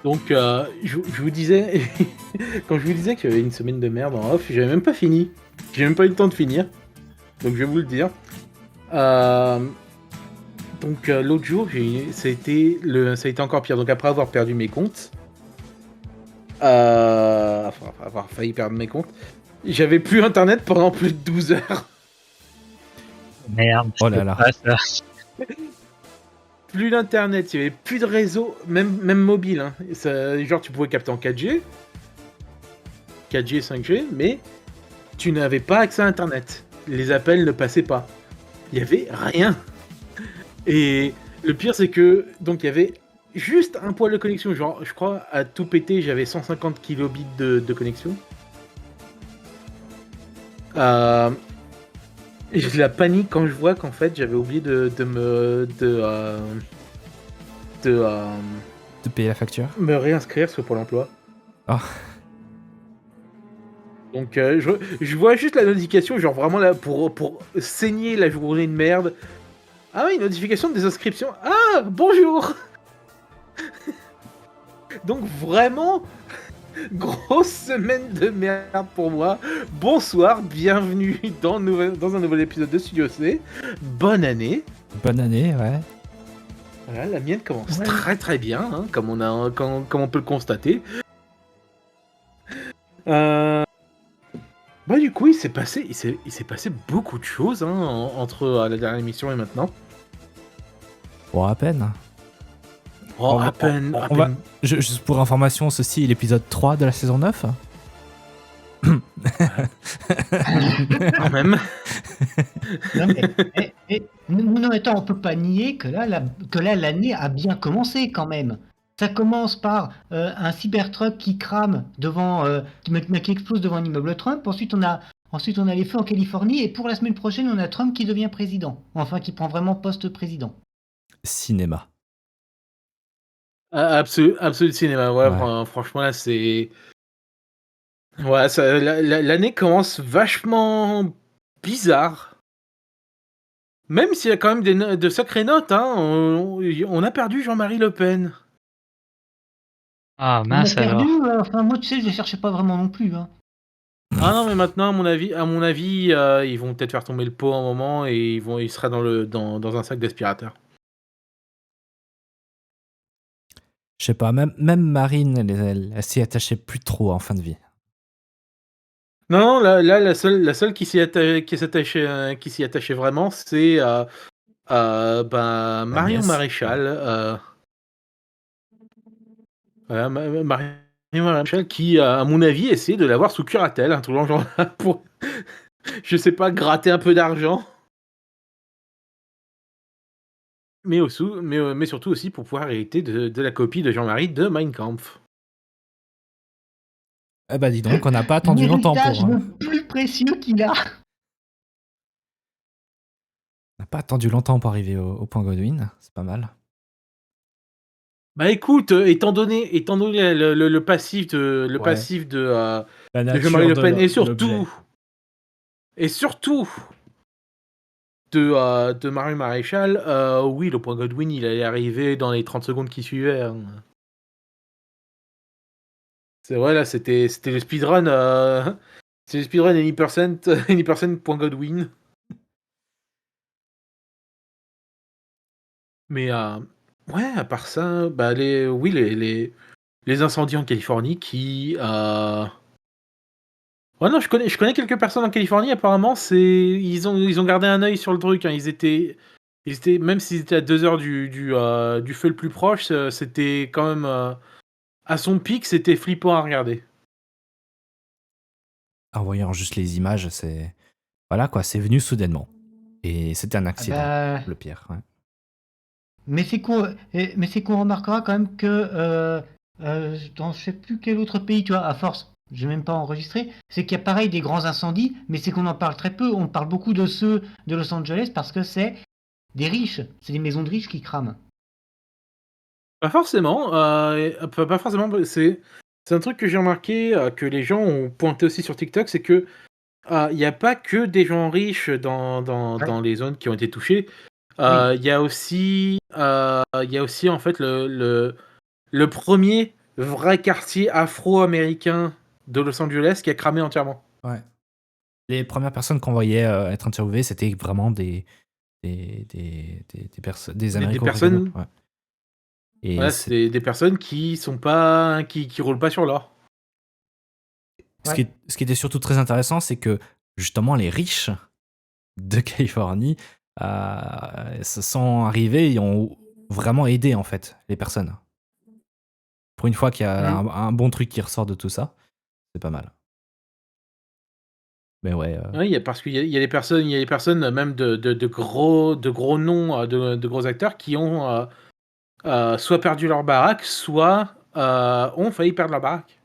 Donc, je vous disais, quand je vous disais qu'il y avait une semaine de merde en off, j'avais même pas fini. J'ai même pas eu le temps de finir. Donc, je vais vous le dire. Euh, donc, l'autre jour, ça a été encore pire. Donc, après avoir perdu mes comptes, enfin, avoir failli perdre mes comptes, j'avais plus internet pendant plus de 12 heures. Merde, Oh là là. pas ça. Plus d'internet, il y avait plus de réseau, même mobile. Hein. Genre, tu pouvais capter en 4G, 5G, mais tu n'avais pas accès à internet. Les appels ne passaient pas. Il y avait rien. Et le pire, c'est que donc il y avait juste un poil de connexion. Genre, je crois à tout péter, j'avais 150 kilobits de connexion. Et j'ai de la panique quand je vois qu'en fait j'avais oublié de payer la facture. me réinscrire sur Pôle emploi. Oh. Donc je vois juste la notification, genre vraiment là pour saigner la journée de merde. Ah oui, notification de désinscription. Ah, bonjour. Donc vraiment, grosse semaine de merde pour moi. Bonsoir, bienvenue dans un nouvel épisode de Studio C. Bonne année. Bonne année, ouais. Voilà, la mienne commence très très bien, hein, comme on peut le constater. Bah du coup, il s'est passé beaucoup de choses hein, entre la dernière émission et maintenant. Bon, à peine. Oh, à peine. Juste pour information, ceci est l'épisode 3 de la saison 9. Quand même. Non, attends, on peut pas nier que là, l'année a bien commencé quand même. Ça commence par un Cybertruck qui crame devant, qui explose devant un immeuble Trump. Ensuite, on a les feux en Californie. Et pour la semaine prochaine, on a Trump qui devient président. Enfin, qui prend vraiment poste président. Cinéma. Absolu cinéma. Ouais. Franchement, là, c'est. Ouais, l'année commence vachement bizarre. Même s'il y a quand même de sacrées notes, hein. On a perdu Jean-Marie Le Pen. Ah On a mince perdu. alors. Enfin, moi, tu sais, je les cherchais pas vraiment non plus. Hein. Ah non, mais maintenant, à mon avis, ils vont peut-être faire tomber le pot un moment et il sera dans un sac d'aspirateur. Je sais pas, même Marine, elle s'y attachait plus trop en fin de vie. Non, là, la seule qui s'y attachait vraiment, c'est Marion nièce. Maréchal. Voilà, Marion Maréchal qui, à mon avis, essaie de l'avoir sous curatelle, un truc dans le genre pour, je sais pas, gratter un peu d'argent. Mais surtout aussi pour pouvoir hériter de la copie de Jean-Marie de Mein Kampf. Eh bah dis donc, on n'a pas attendu longtemps pour... L'héritage le plus précieux qu'il a. On n'a pas attendu longtemps pour arriver au point Godwin, c'est pas mal. Bah écoute, étant donné le passif de Jean-Marie Le Pen et surtout de Marion Maréchal, oui, le point Godwin, il allait arriver dans les 30 secondes qui suivaient. Hein. C'est vrai, là, c'était le speedrun. C'est le speedrun any% point Godwin. Mais ouais, à part ça, bah les incendies en Californie qui. Ouais, non, je connais quelques personnes en Californie. Apparemment, ils ont gardé un œil sur le truc. Hein. Ils étaient même s'ils étaient à 2 heures du feu le plus proche, c'était quand même à son pic, c'était flippant à regarder. En voyant juste les images, c'est... Voilà quoi, c'est venu soudainement. Et c'était un accident, le pire. Ouais. Mais c'est qu'on remarquera quand même que dans je sais plus quel autre pays, tu vois, à force, j'ai même pas enregistré, c'est qu'il y a pareil des grands incendies, mais c'est qu'on en parle très peu. On parle beaucoup de ceux de Los Angeles parce que c'est des riches, c'est des maisons de riches qui crament. Pas forcément. Pas forcément. C'est un truc que j'ai remarqué, que les gens ont pointé aussi sur TikTok, c'est que il n'y a pas que des gens riches dans les zones qui ont été touchées. Il y a aussi en fait le premier vrai quartier afro-américain de Los Angeles qui a cramé entièrement. Ouais. Les premières personnes qu'on voyait être interviewées, c'était vraiment des Des Américo-Ricains. personnes, Ouais. Et voilà, c'est c'est des personnes qui sont pas, qui roulent pas sur l'or. ce qui était surtout très intéressant, c'est que justement les riches de Californie se sont arrivés et ont vraiment aidé en fait les personnes. Pour une fois qu'il y a un bon truc qui ressort de tout ça, c'est pas mal. Mais ouais. Oui, parce qu'il y a des personnes, même de gros noms, de gros acteurs qui ont soit perdu leur baraque, soit ont failli perdre leur baraque.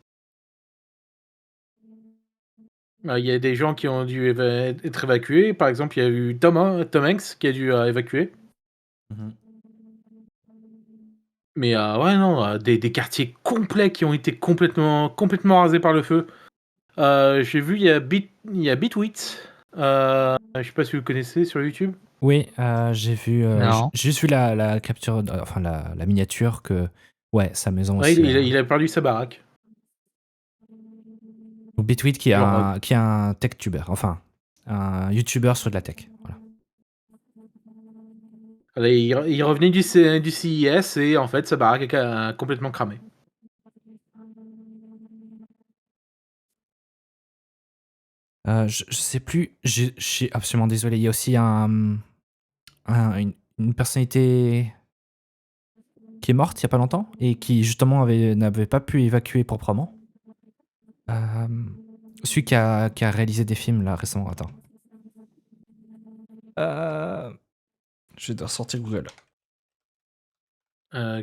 Il y a des gens qui ont dû être évacués. Par exemple, il y a eu Tom Hanks qui a dû évacuer. Mhm. Mais ouais, non, des quartiers complets qui ont été complètement rasés par le feu. J'ai vu, il y a Bitwit. Je sais pas si vous connaissez sur YouTube. Oui, j'ai vu. Non. J'ai juste vu la capture, enfin la miniature que. Ouais, sa maison Ouais, aussi. il a perdu sa baraque. Ou Bitwit qui est Genre, qui est un tech tuber, enfin un YouTuber sur de la tech. Voilà. il revenait du CES et en fait, sa baraque a complètement cramé. Je sais plus. Je suis absolument désolé. Il y a aussi une personnalité qui est morte il y a pas longtemps et qui justement n'avait pas pu évacuer proprement. Celui qui a réalisé des films là récemment. Attends. Je vais devoir sortir Google.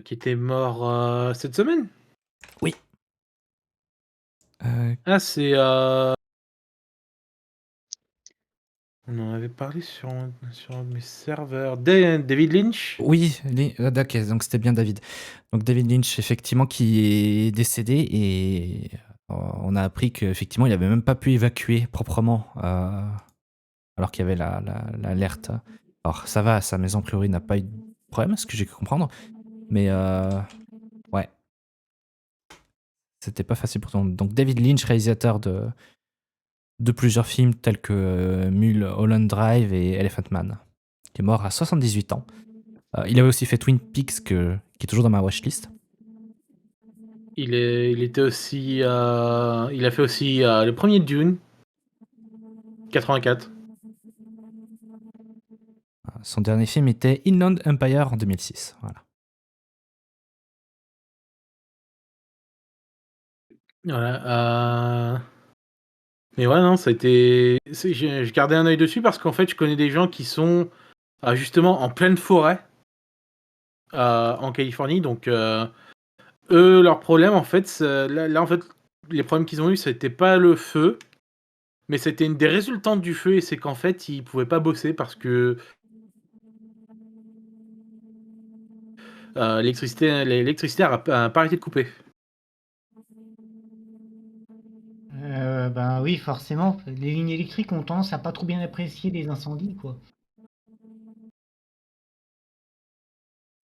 Qui était mort cette semaine. Oui. Ah, c'est. On en avait parlé sur un de mes serveurs. David Lynch. Oui, ok, donc c'était bien David. Donc David Lynch, effectivement, qui est décédé et on a appris qu'effectivement, il n'avait même pas pu évacuer proprement alors qu'il y avait l'alerte. Alors ça va, sa maison a priori n'a pas eu de problème, ce que j'ai pu comprendre, mais ouais, c'était pas facile pour tout le monde. Donc David Lynch, réalisateur de plusieurs films tels que Mulholland Drive et Elephant Man, qui est mort à 78 ans. Il avait aussi fait Twin Peaks, qui est toujours dans ma watchlist. Il était aussi. Il a fait aussi le premier Dune. 84. Son dernier film était Inland Empire en 2006. Voilà. Voilà. Mais ouais, non, ça a été. J'ai gardé un œil dessus parce qu'en fait, je connais des gens qui sont justement en pleine forêt en Californie. Donc, eux, leur problème, en fait, là, en fait, les problèmes qu'ils ont eu, c'était pas le feu, mais c'était une des résultantes du feu. Et c'est qu'en fait, ils pouvaient pas bosser parce que l'électricité a pas arrêté de couper. Ben oui, forcément. Les lignes électriques ont tendance à pas trop bien apprécier les incendies, quoi.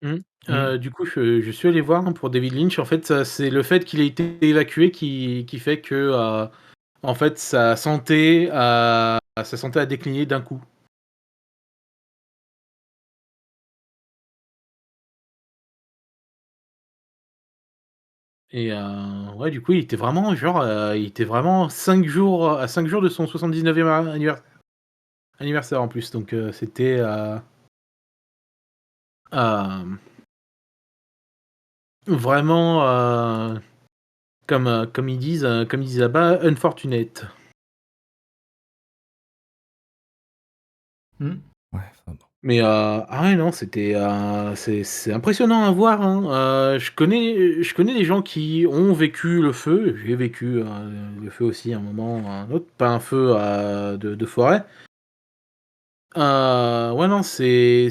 Du coup, je suis allé voir pour David Lynch. En fait, c'est le fait qu'il ait été évacué qui fait que, en fait, sa santé a décliné d'un coup. Et ouais, du coup, il était vraiment genre, il était vraiment 5 jours à 5 jours de son 79e anniversaire en plus. Donc c'était hem, vraiment, comme ils disent là-bas, unfortunate. Hmm. Ouais, enfin, bon. Mais ouais, non, c'est impressionnant à voir, hein. Je connais des gens qui ont vécu le feu. J'ai vécu, le feu aussi à un moment ou à un autre, pas un feu, de forêt. Ouais, non, c'est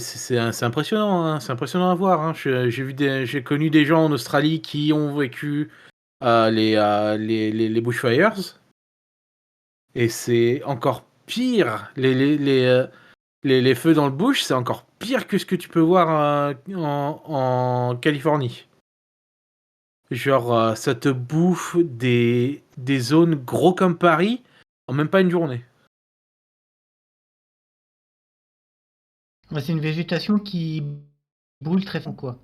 impressionnant, hein, c'est impressionnant à voir, hein. J'ai connu des gens en Australie qui ont vécu, les bushfires et c'est encore pire. Les feux dans le bush, c'est encore pire que ce que tu peux voir en Californie. Genre, ça te bouffe des zones gros comme Paris en même pas une journée. Ouais, c'est une végétation qui brûle très fort, quoi.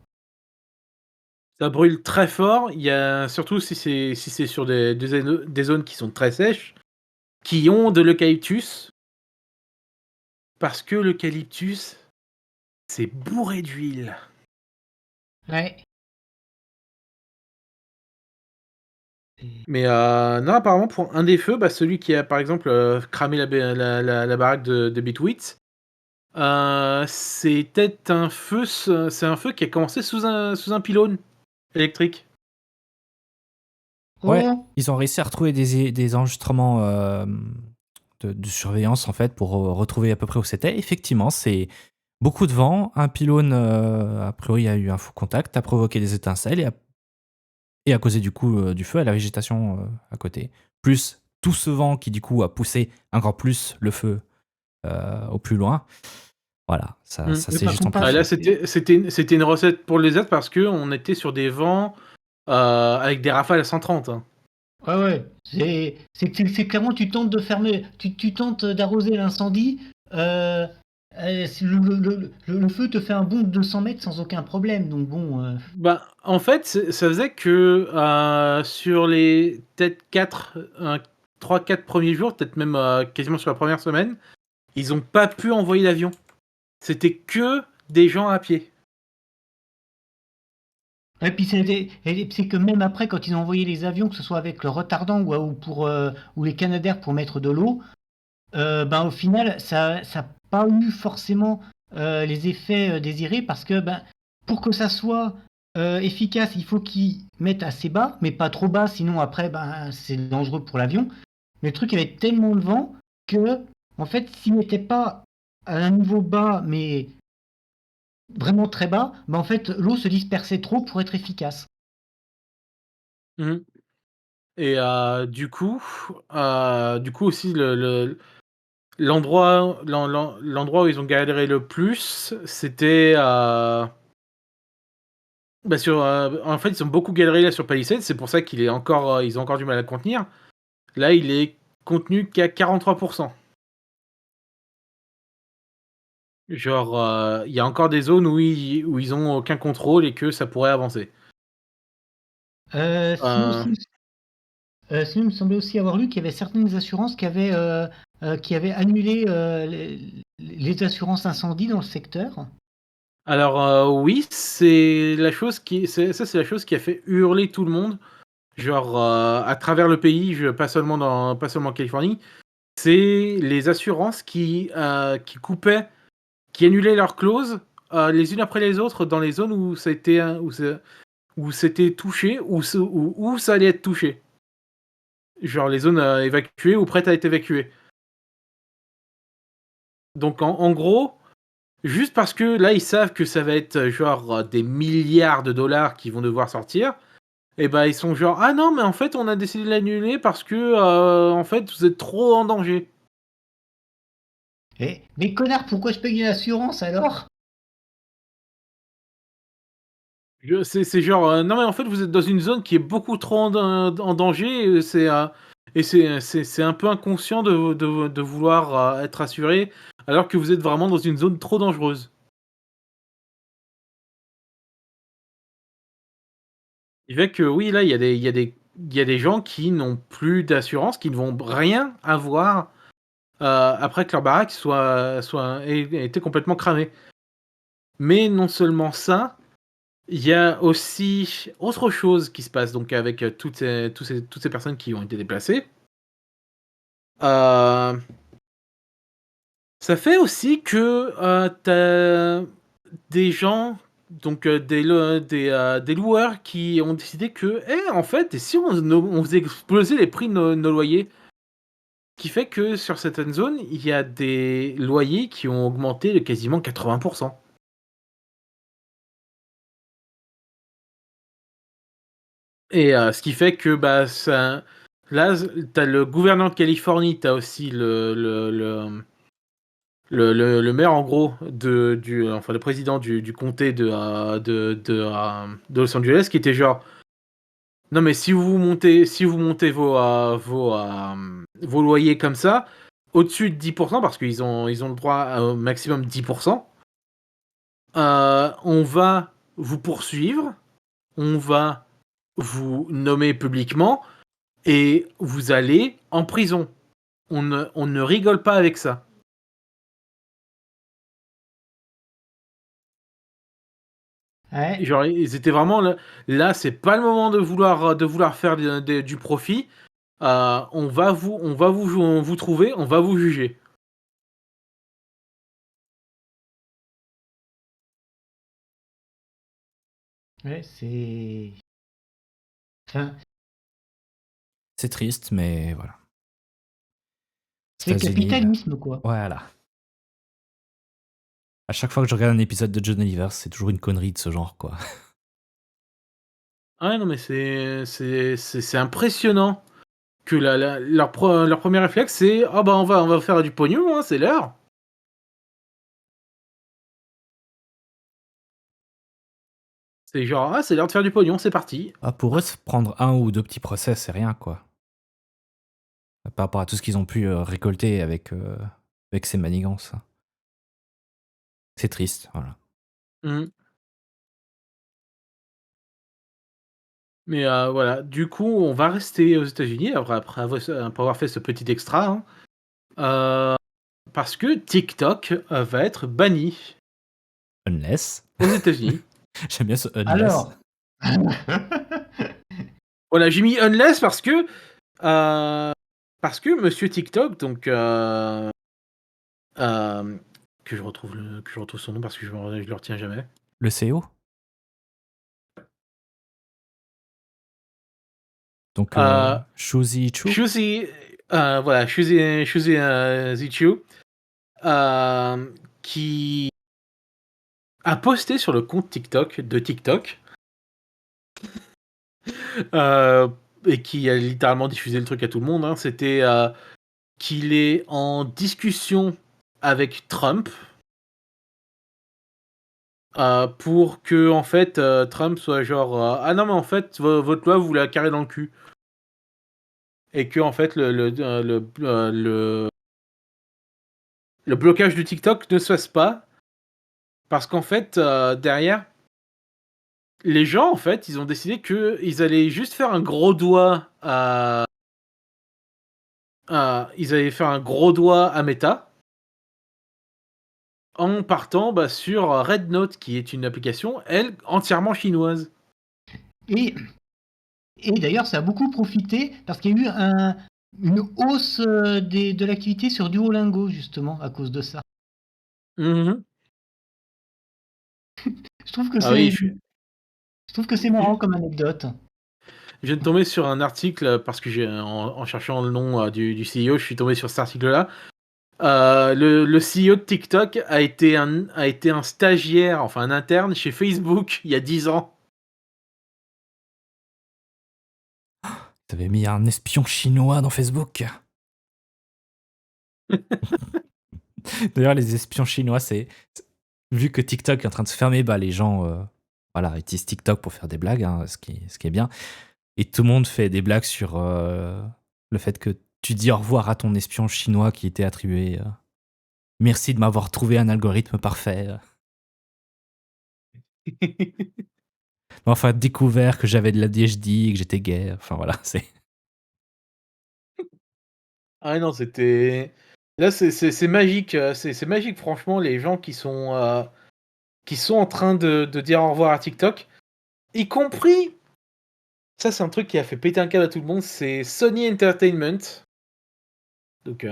Ça brûle très fort, il y a surtout si c'est sur des zones qui sont très sèches, qui ont de l'eucalyptus, parce que l'eucalyptus, c'est bourré d'huile. Ouais. Mais non, apparemment, pour un des feux, bah, celui qui a, par exemple, cramé la baraque de Bitwit, c'était un feu c'est un feu qui a commencé sous un pylône électrique. Ouais, Oh, ils ont réussi à retrouver des enregistrements de surveillance en fait pour retrouver à peu près où c'était. Effectivement, c'est beaucoup de vent, un pylône a priori a eu un faux contact, a provoqué des étincelles et a causé du coup du feu à la végétation à côté. Plus tout ce vent qui du coup a poussé encore plus le feu au plus loin. Voilà, ça, Mm. ça mais s'est par juste contre, pas. Là, amplifié. c'était une recette pour les autres parce que on était sur des vents avec des rafales à 130. Hein. Ouais, ouais. C'est clairement, tu tentes de fermer, tu tentes d'arroser l'incendie. Euh, le feu te fait un bond de 200 mètres sans aucun problème. Donc bon. Bah, en fait, ça faisait que sur les peut-être 3-4 premiers jours, peut-être même quasiment sur la première semaine, ils ont pas pu envoyer l'avion. C'était que des gens à pied. Et puis c'est que même après, quand ils ont envoyé les avions, que ce soit avec le retardant ou les Canadair pour mettre de l'eau, ben au final, ça n'a pas eu forcément les effets désirés parce que ben, pour que ça soit efficace, il faut qu'ils mettent assez bas, mais pas trop bas, sinon après ben, c'est dangereux pour l'avion. Mais le truc, il y avait tellement de vent que, en fait, s'ils n'étaient pas à un niveau bas, mais vraiment très bas, ben en fait, l'eau se dispersait trop pour être efficace. Mhm. Et du coup aussi l'endroit où ils ont galéré le plus, c'était bah en fait ils ont beaucoup galéré là sur Palisade, c'est pour ça qu'il est encore ils ont encore du mal à le contenir. Là il est contenu qu'à 43%. Genre il y a encore des zones où ils ont aucun contrôle et que ça pourrait avancer. Sinon, Euh, aussi, sinon, il me semblait aussi avoir lu qu'il y avait certaines assurances qui avaient annulé les assurances incendie dans le secteur. alors oui, c'est la chose c'est la chose qui a fait hurler tout le monde. Genre à travers le pays, pas seulement en Californie, c'est les assurances qui coupaient, qui annulaient leurs clauses les unes après les autres dans les zones où c'était touché où ça allait être touché. Genre les zones évacuées ou prêtes à être évacuées. Donc en gros, juste parce que là ils savent que ça va être genre des milliards de dollars qui vont devoir sortir, et ben ils sont genre ah non mais en fait on a décidé de l'annuler parce que en fait vous êtes trop en danger. Mais connard, pourquoi je paye une assurance alors? C'est genre non mais en fait vous êtes dans une zone qui est beaucoup trop en danger et c'est un peu inconscient de vouloir être assuré alors que vous êtes vraiment dans une zone trop dangereuse. Il fait que oui là il y a des gens qui n'ont plus d'assurance, qui ne vont rien avoir après que leur baraque ait été complètement cramée. Mais non seulement ça, il y a aussi autre chose qui se passe donc avec toutes ces personnes qui ont été déplacées. Euh, Ça fait aussi que t'as des gens, donc des loueurs qui ont décidé que, en fait, et si on faisait exploser les prix de nos loyers? Ce qui fait que sur certaines zones, il y a des loyers qui ont augmenté de quasiment 80%. Et ce qui fait que bah ça, là, t'as le gouverneur de Californie, t'as aussi le maire en gros enfin le président du comté de Los Angeles qui était genre Non, mais si vous montez vos loyers comme ça, au-dessus de 10%, parce qu'ils ont le droit au maximum 10%, on va vous poursuivre, on va vous nommer publiquement et vous allez en prison. On ne rigole pas avec ça. Ouais. Genre, ils étaient vraiment là, c'est pas le moment de vouloir faire du profit. On va vous trouver, on va vous juger. Ouais, c'est. Enfin, C'est triste, mais voilà. c'est le États-Unis, capitalisme, quoi. voilà. À chaque fois que je regarde un épisode de John Oliver, c'est toujours une connerie de ce genre, quoi. Ah non, mais c'est impressionnant que leur premier réflexe, c'est ah bah on va faire du pognon, hein, c'est l'heure. C'est genre ah c'est l'heure de faire du pognon, c'est parti. Ah, pour eux, se prendre un ou deux petits procès, c'est rien, quoi. Par rapport à tout ce qu'ils ont pu récolter avec ces manigances. C'est triste, voilà. Mhm. Mais voilà, du coup, on va rester aux États-Unis après avoir fait ce petit extra, hein. Parce que TikTok va être banni Unless. aux États-Unis. J'aime bien ce unless. Alors. Voilà, j'ai mis unless parce que Monsieur TikTok, donc que je retrouve son nom parce que je le retiens jamais. Le CEO. Donc, Shuzi Chu. Shuzi, voilà, Shuzi Zichu, qui a posté sur le compte TikTok de TikTok, et qui a littéralement diffusé le truc à tout le monde, hein. C'était qu'il est en discussion avec Trump pour que en fait Trump soit genre ah non mais en fait votre loi vous la carrez dans le cul, et que en fait le blocage du TikTok ne se fasse pas parce qu'en fait derrière les gens en fait ils ont décidé que ils allaient juste faire un gros doigt ils allaient faire un gros doigt à Meta en partant sur Red Note, qui est une application elle entièrement chinoise. Et, et d'ailleurs, ça a beaucoup profité parce qu'il y a eu une hausse de l'activité sur Duolingo, justement, à cause de ça. Mhm. Je trouve que Ah oui, je trouve que c'est marrant comme anecdote. je viens de tomber sur un article parce que en cherchant le nom du CEO, je suis tombé sur cet article-là. Le CEO de TikTok a été un stagiaire, enfin un interne chez Facebook il y a 10 ans. T'avais mis un espion chinois dans Facebook. D'ailleurs, les espions chinois, vu que TikTok est en train de se fermer, les gens voilà, utilisent TikTok pour faire des blagues, hein, ce qui est bien. Et tout le monde fait des blagues sur le fait que tu dis au revoir à ton espion chinois qui était attribué. Merci de m'avoir trouvé un algorithme parfait. Enfin, découvert que j'avais de la DHD et que j'étais gay. Enfin voilà, c'est. Ah non, c'était. Là, c'est magique. C'est magique, franchement, les gens qui sont en train de dire au revoir à TikTok, y compris. Ça, c'est un truc qui a fait péter un câble à tout le monde. C'est Sony Entertainment. Donc,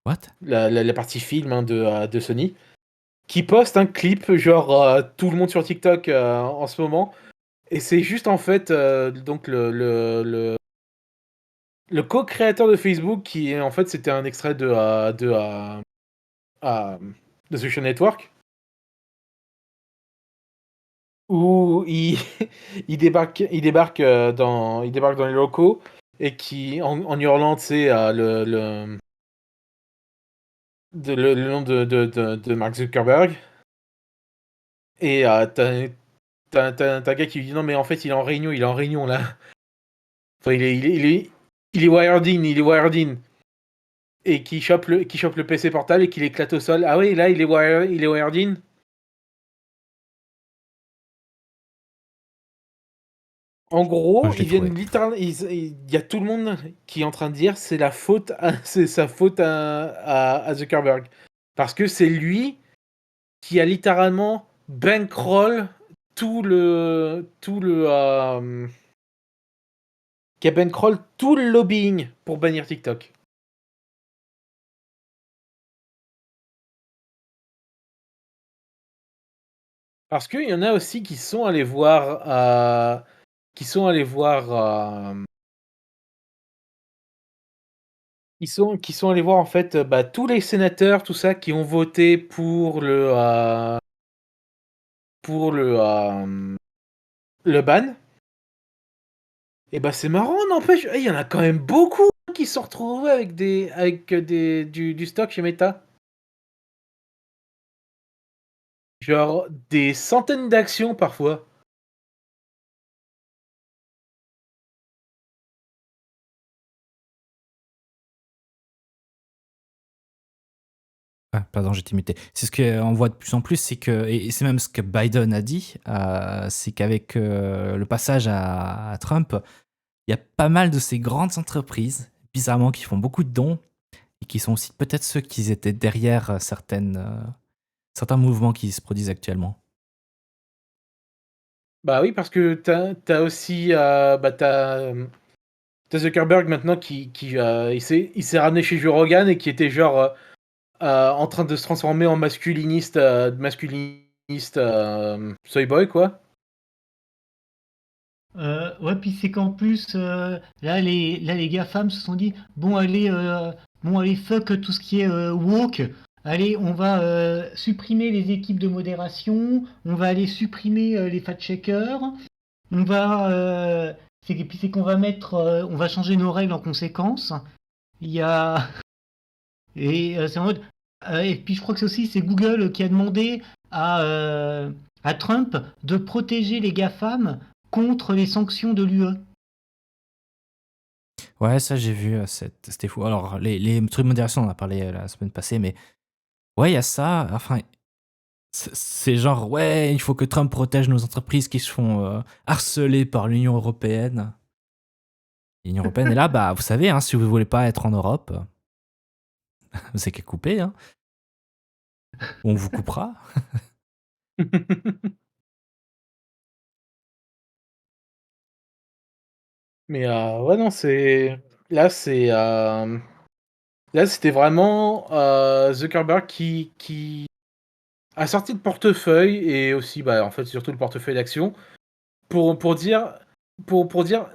What? la partie film hein, de Sony. Qui poste un clip, genre tout le monde sur TikTok en ce moment. Et c'est juste en fait donc le co-créateur de Facebook qui en fait c'était un extrait de Social Network où il débarque dans les locaux et qui en hurlant tu sais le nom de Mark Zuckerberg, et t'as un gars qui lui dit non mais en fait il est en réunion là. Enfin, il est wired in, et qui chope le PC portable et qui l'éclate au sol. Ah oui, là, il est wired in. En Moi, gros, je l'ai ils viennent trouvé. littéralement. Il y a tout le monde qui est en train de dire c'est la faute, c'est sa faute à Zuckerberg, parce que c'est lui qui a littéralement bankroll qui a bankroll tout le lobbying pour bannir TikTok. Parce qu'il y en a aussi qui sont allés voir, qui sont allés voir en fait tous les sénateurs, tout ça, qui ont voté pour le ban. Et bah c'est marrant, n'empêche, il y en a quand même beaucoup qui se sont retrouvés du stock chez Meta. Genre des centaines d'actions parfois. Ah, pardon, j'ai imité. C'est ce qu'on voit de plus en plus, c'est que, et c'est même ce que Biden a dit, c'est qu'avec le passage à Trump, il y a pas mal de ces grandes entreprises, bizarrement, qui font beaucoup de dons et qui sont aussi peut-être ceux qui étaient derrière certains mouvements qui se produisent actuellement. Bah oui, parce que t'as aussi t'as Zuckerberg maintenant il s'est ramené chez Joe Rogan et qui était genre en train de se transformer en masculiniste, soy boy quoi. Ouais, puis c'est qu'en plus, là, les GAFAM se sont dit, bon, allez, fuck tout ce qui est woke. Allez, on va supprimer les équipes de modération, on va aller supprimer les fact-checkers, on va, puis c'est qu'on va on va changer nos règles en conséquence. Il y a, et c'est en mode, et puis je crois que c'est Google qui a demandé à Trump de protéger les GAFAM contre les sanctions de l'UE. Ouais, ça j'ai vu, c'était fou. Alors, les trucs de modération, on en a parlé la semaine passée, mais ouais, il y a ça. Enfin, c'est genre, ouais, il faut que Trump protège nos entreprises qui se font harceler par l'Union européenne. L'Union européenne est là, bah, vous savez, hein, si vous voulez pas être en Europe, vous avez qu'à couper, hein. On vous coupera. Mais ouais non là c'est là c'était vraiment Zuckerberg qui a sorti le portefeuille et aussi bah en fait surtout le portefeuille d'actions pour dire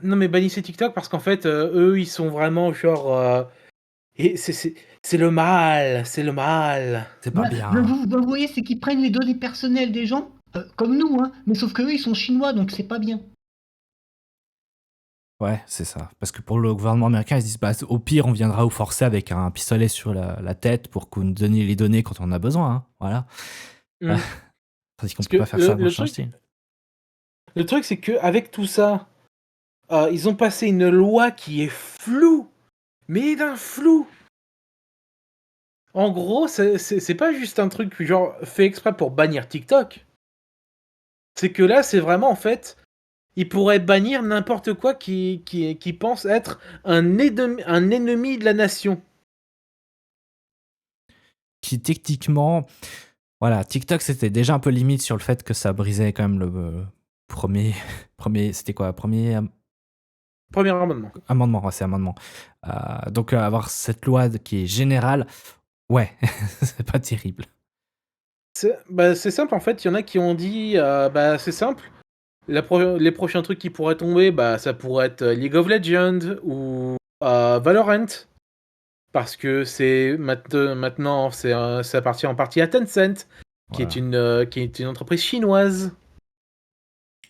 non mais bannissez TikTok parce qu'en fait eux ils sont vraiment genre et c'est le mal, c'est le mal. C'est pas Bah, bien. vous voyez, c'est qu'ils prennent les données personnelles des gens, comme nous, hein, mais sauf que eux, ils sont chinois, donc c'est pas bien. Ouais, c'est ça. Parce que pour le gouvernement américain, ils se disent, bah, au pire, on viendra vous forcer avec un pistolet sur la tête pour que vous nous donniez les données quand on en a besoin, hein. Voilà. Mm. Tandis qu'on Parce peut pas que faire ça dans le style. le truc c'est que avec tout ça, ils ont passé une loi qui est floue, mais d'un flou. En gros, c'est pas juste un truc genre fait exprès pour bannir TikTok. C'est que là, c'est vraiment en fait, ils pourraient bannir n'importe quoi qui pense être un ennemi de la nation. Qui techniquement, voilà, TikTok c'était déjà un peu limite sur le fait que ça brisait quand même le premier, c'était quoi, premier Premier amendement. amendement, ouais, c'est amendement. Donc avoir cette loi qui est générale, ouais, c'est pas terrible. C'est simple en fait, il y en a qui ont dit, bah c'est simple. Les prochains trucs qui pourraient tomber, bah ça pourrait être League of Legends ou Valorant. Parce que maintenant, ça appartient en partie à Tencent, Voilà. qui est une entreprise chinoise.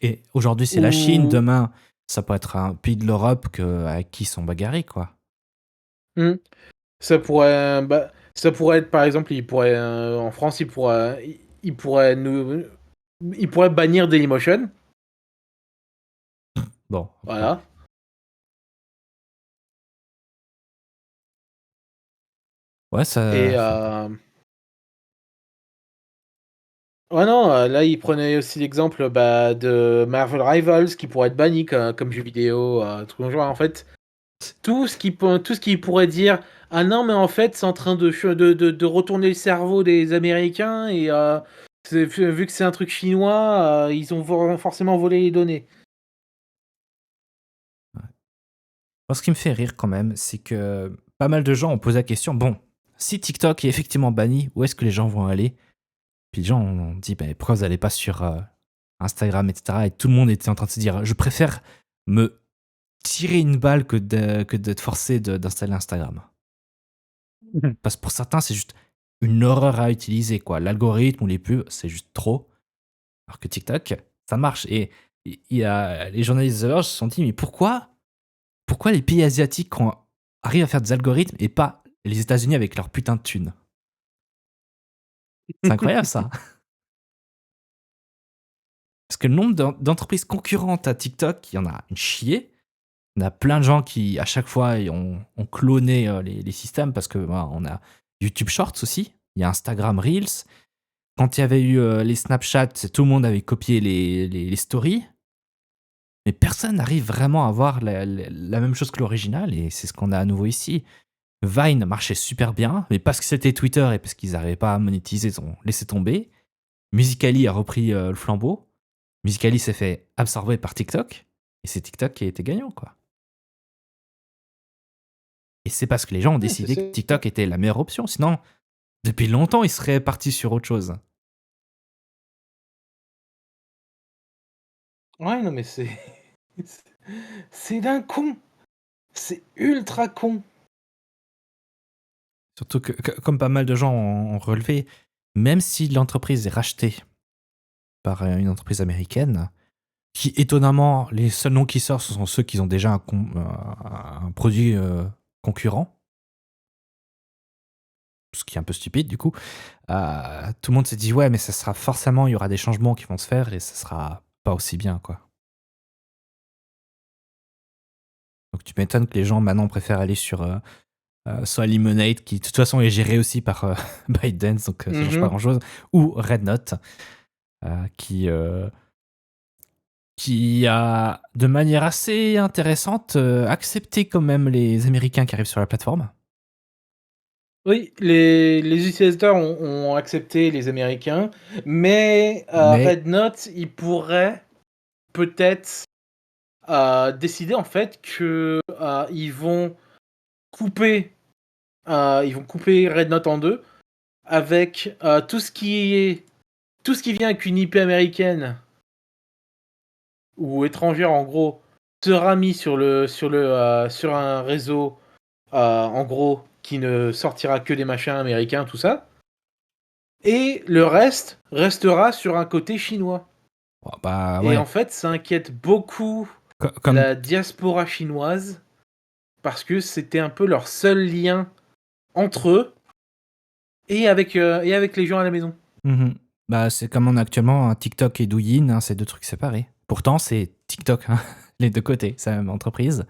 Et aujourd'hui c'est la Chine, Ou demain ça peut être un pays de l'Europe avec qui ils sont bagarrés, quoi. Hmm. Ça pourrait être par exemple, en France, il pourrait bannir Dailymotion. Bon, Voilà. Ouais, Et ouais, non, là, il prenait aussi l'exemple de Marvel Rivals qui pourrait être banni comme jeu vidéo, truc dans le genre. En fait, tout ce qui pourrait dire ah non, mais en fait, c'est en train de retourner le cerveau des Américains et vu que c'est un truc chinois, ils ont forcément volé les données. Moi, ce qui me fait rire quand même, c'est que pas mal de gens ont posé la question, bon, si TikTok est effectivement banni, où est-ce que les gens vont aller? Puis les gens ont dit, bah, pourquoi vous n'allez pas sur Instagram, etc. Et tout le monde était en train de se dire, je préfère me tirer une balle que d'être forcé d'installer Instagram. Parce que pour certains, c'est juste une horreur à utiliser, quoi. L'algorithme ou les pubs, c'est juste trop. Alors que TikTok, ça marche. Et les journalistes de l'heure se sont dit, mais pourquoi les pays asiatiques arrivent à faire des algorithmes et pas les États-Unis avec leur putain de thunes? C'est incroyable ça. Parce que le nombre d'entreprises concurrentes à TikTok, il y en a une chier. On a plein de gens qui, à chaque fois, ont cloné les systèmes parce que on a YouTube Shorts aussi. Il y a Instagram Reels. Quand il y avait eu les Snapchat, tout le monde avait copié les stories. Mais personne n'arrive vraiment à avoir la même chose que l'original. Et c'est ce qu'on a à nouveau ici. Vine marchait super bien, mais parce que c'était Twitter et parce qu'ils n'arrivaient pas à monétiser, ils ont laissé tomber. Musical.ly a repris le flambeau. Musical.ly s'est fait absorber par TikTok. Et c'est TikTok qui a été gagnant, quoi. Et c'est parce que les gens ont Ouais, c'est décidé que ça. TikTok était la meilleure option. Sinon, depuis longtemps, ils seraient partis sur autre chose. Ouais, non, mais c'est c'est c'est d'un con. C'est ultra con. Surtout que, comme pas mal de gens ont relevé, même si l'entreprise est rachetée par une entreprise américaine, qui étonnamment, les seuls noms qui sortent, ce sont ceux qui ont déjà un produit concurrent, ce qui est un peu stupide du coup. Tout le monde s'est dit ouais, mais ça sera forcément, il y aura des changements qui vont se faire et ça sera pas aussi bien, quoi. Donc tu m'étonnes que les gens maintenant préfèrent aller sur soit Lemonade, qui de toute façon est géré aussi par ByteDance, donc ça change pas Mmh. grand chose, ou Red Note, euh, qui, euh, qui a de manière assez intéressante accepté quand même les Américains qui arrivent sur la plateforme. Oui, les utilisateurs ont accepté les Américains, mais Mais Red Note, ils pourraient peut-être, décider en fait que, couper, ils vont couper Red Note en 2 avec, tout ce qui vient avec une IP américaine ou étrangère en gros, sera mis sur un réseau, en gros, qui ne sortira que des machins américains, tout ça. Et le reste restera sur un côté chinois. bon, bah Et en ouais, fait, ça inquiète beaucoup comme la diaspora chinoise parce que c'était un peu leur seul lien entre eux et avec les gens à la maison. mhm. Bah, c'est comme on a actuellement un TikTok et Douyin, hein, c'est deux trucs séparés. Pourtant, c'est TikTok, hein, les deux côtés, c'est la même entreprise.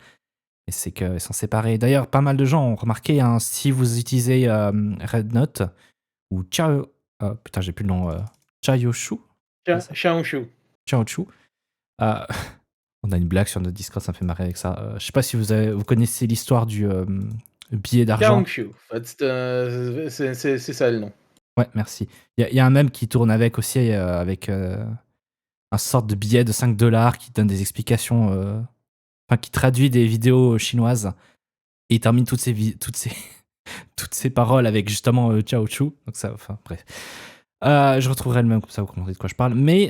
Et c'est qu'ils sont séparés. D'ailleurs, pas mal de gens ont remarqué, hein, si vous utilisez Red Note ou Chao. Putain, j'ai plus le nom. Chaoshu, c'est ça? Xiaongshu. Chaoshu. Euh, on a une blague sur notre Discord, ça me fait marrer avec ça. Je sais pas si vous connaissez l'histoire du billet d'argent. Xiaongshu. C'est ça le nom. Ouais, merci. Il y a un mème qui tourne avec aussi, avec un sorte de billet de 5 dollars qui donne des explications, enfin, qui traduit des vidéos chinoises. Et il termine toutes ces paroles avec justement Ciao Chu. Donc ça, enfin, bref. Je retrouverai le même, comme ça vous comprendrez de quoi je parle. Mais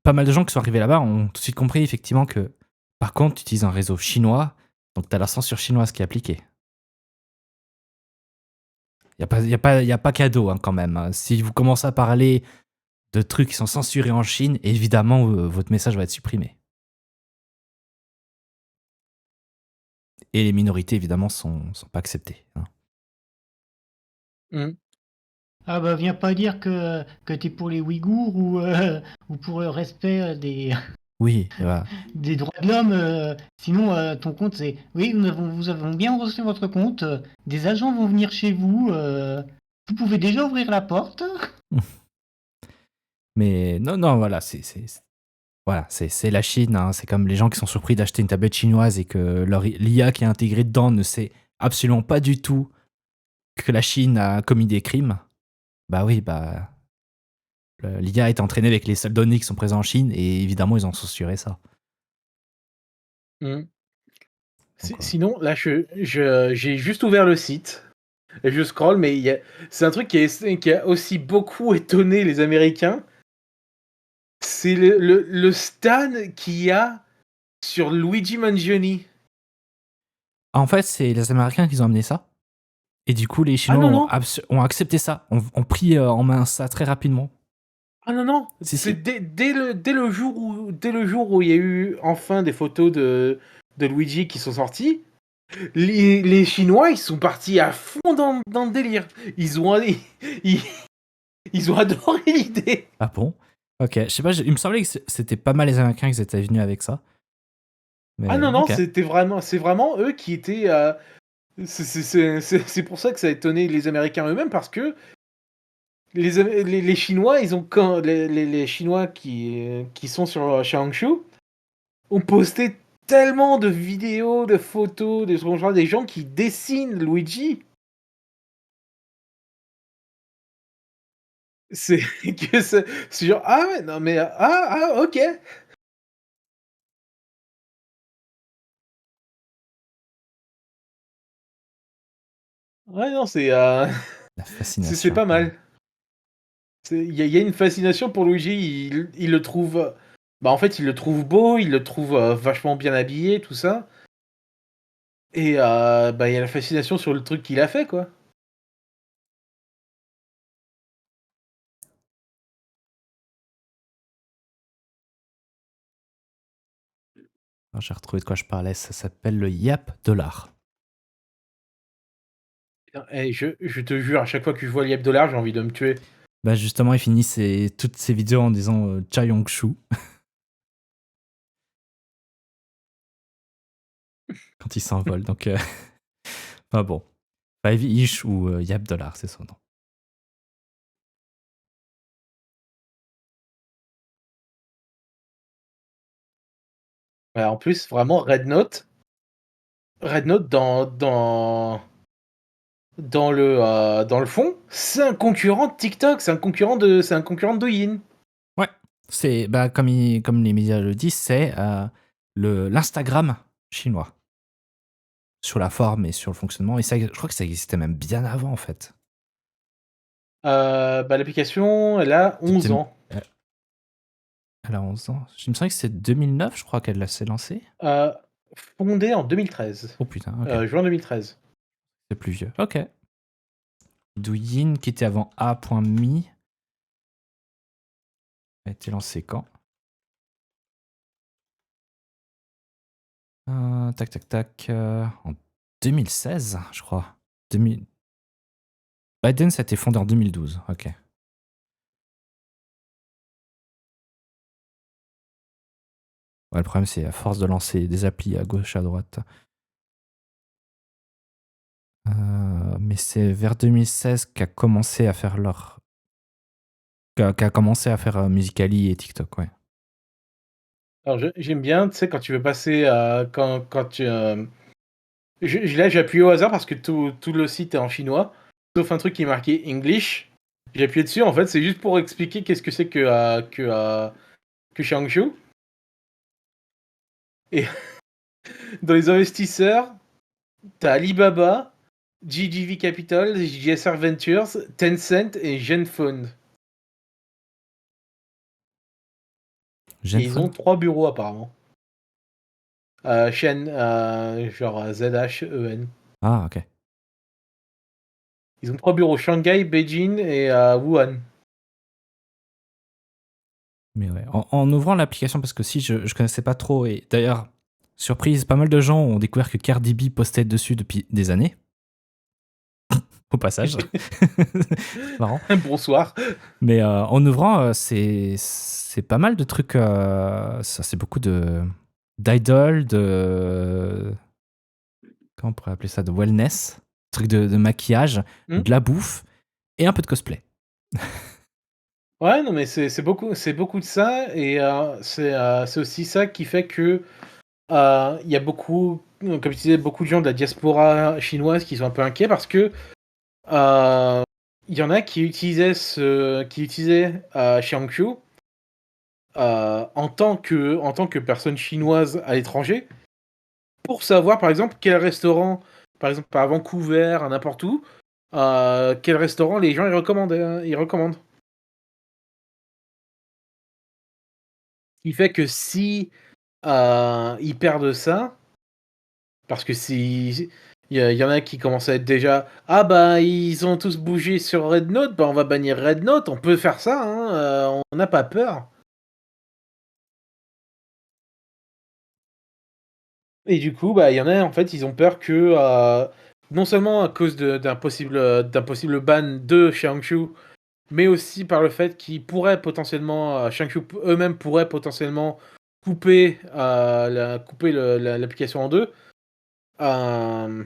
pas mal de gens qui sont arrivés là-bas ont tout de suite compris effectivement que, par contre, tu utilises un réseau chinois, donc tu as la censure chinoise qui est appliquée. Y a pas cadeau, hein, quand même, hein. Si vous commencez à parler de trucs qui sont censurés en Chine, évidemment, votre message va être supprimé. Et les minorités, évidemment, sont pas acceptées, hein. Mm. Ah bah viens pas dire que t'es pour les Ouïghours ou, ou pour le respect des... Oui, voilà. des droits de l'homme. Sinon, ton compte, c'est oui, vous avons bien reçu votre compte. Des agents vont venir chez vous. Vous pouvez déjà ouvrir la porte. Mais non, non, voilà, voilà, c'est la Chine, hein. C'est comme les gens qui sont surpris d'acheter une tablette chinoise et que l'IA qui est intégrée dedans ne sait absolument pas du tout que la Chine a commis des crimes. Bah oui, bah l'IA est entraînée avec les seules données qui sont présentes en Chine et évidemment ils ont censuré ça. Hmm. Donc, Sinon, là, j'ai juste ouvert le site et je scroll, mais c'est un truc qui a aussi beaucoup étonné les Américains. C'est le stan qu'il y a sur Luigi Mangione. en fait, c'est les Américains qui ont amené ça. Et du coup, les Ah Chinois non, non. ont accepté ça, ont pris en main ça très rapidement. Ah non, non. Si, C'est si. dès le jour où il y a eu enfin des photos de Luigi qui sont sorties, les Chinois, ils sont partis à fond dans le délire. Ils ont, ils, ils ont adoré l'idée. Ah bon? Ok, je sais pas, il me semblait que c'était pas mal les Américains qui étaient venus avec ça. Ah Mais non, non, ok. c'est vraiment eux qui étaient. C'est pour ça que ça a étonné les Américains eux-mêmes, parce que les Chinois, ils ont les Chinois qui sont sur Changshu ont posté tellement de vidéos, de photos, des gens qui dessinent Luigi. C'est que c'est genre ah ouais non mais ok. Ouais non La c'est fascination. pas mal. Il y a une fascination pour Luigi, il le trouve bah en fait il le trouve beau, il le trouve vachement bien habillé tout ça et bah il y a la fascination sur le truc qu'il a fait quoi. Alors, j'ai retrouvé de quoi je parlais, ça s'appelle le Yap Dollar. Et je te jure à chaque fois que je vois le $, j'ai envie de me tuer. Bah justement, il finit toutes ses vidéos en disant Cha Yong-shu quand il s'envole. Donc, enfin bon. Five Ish ou Yap Dollar, c'est son nom. Ouais, en plus vraiment Red Note dans le fond, c'est un concurrent de TikTok, c'est un concurrent de Douyin. Ouais, c'est bah, comme les médias le disent, c'est l'Instagram chinois. Sur la forme et sur le fonctionnement. Et ça, je crois que ça existait même bien avant, en fait. Bah, l'application, elle a 11 ans. Elle a 11 ans. Je me semble que c'est 2009, je crois qu'elle s'est lancée. Euh, Fondée en 2013. Oh putain, ok. Juin 2013. C'est plus vieux. Ok. Douyin, qui était avant A.me, a été lancé quand Tac, tac, tac. En 2016, je crois. 2000... Biden, ça a été fondé en 2012. Ok. Ouais, le problème, c'est à force de lancer des applis à gauche, à droite. Mais c'est vers 2016 qu'a commencé à faire qu'a commencé à faire Musical.ly et TikTok, ouais. Alors j'aime bien, tu sais, quand tu veux passer quand tu là j'ai appuyé au hasard parce que tout le site est en chinois, sauf un truc qui est marqué English. J'ai appuyé dessus, en fait, c'est juste pour expliquer qu'est-ce que c'est que Changshu. Et dans les investisseurs, t'as Alibaba, GGV Capital, JSR Ventures, Tencent et Genfund. Et ils ont 3 bureaux apparemment. Shen, genre ZHEN. Ah, ok. Ils ont 3 bureaux, Shanghai, Beijing et Wuhan. Mais ouais, en ouvrant l'application, parce que si je connaissais pas trop, et d'ailleurs, surprise, pas mal de gens ont découvert que Cardi B postait dessus depuis des années. au passage. C'est marrant. Bonsoir. Mais en ouvrant, c'est pas mal de trucs. Ça, c'est beaucoup d'idoles, de. Comment on pourrait appeler ça? De wellness, trucs de maquillage, de la bouffe et un peu de cosplay. Ouais, non, mais c'est beaucoup de ça, et c'est aussi ça qui fait que il y a beaucoup, comme tu disais, beaucoup de gens de la diaspora chinoise qui sont un peu inquiets parce que il y en a qui utilisaient Xiangqiu en tant que personne chinoise à l'étranger pour savoir, par exemple, quel restaurant, par exemple à Vancouver, à n'importe où, quel restaurant les gens ils recommandent. Ce qui fait que si ils perdent ça, parce que si il y en a qui commencent à être déjà ah bah ils ont tous bougé sur Red Note, bah on va bannir Red Note, on peut faire ça, hein, on n'a pas peur. Et du coup bah il y en a en fait ils ont peur que non seulement à cause d'un possible ban de Xiangqiu, mais aussi par le fait qu'ils pourraient potentiellement Xiangqiu eux-mêmes pourraient potentiellement couper l'application en deux. Euh,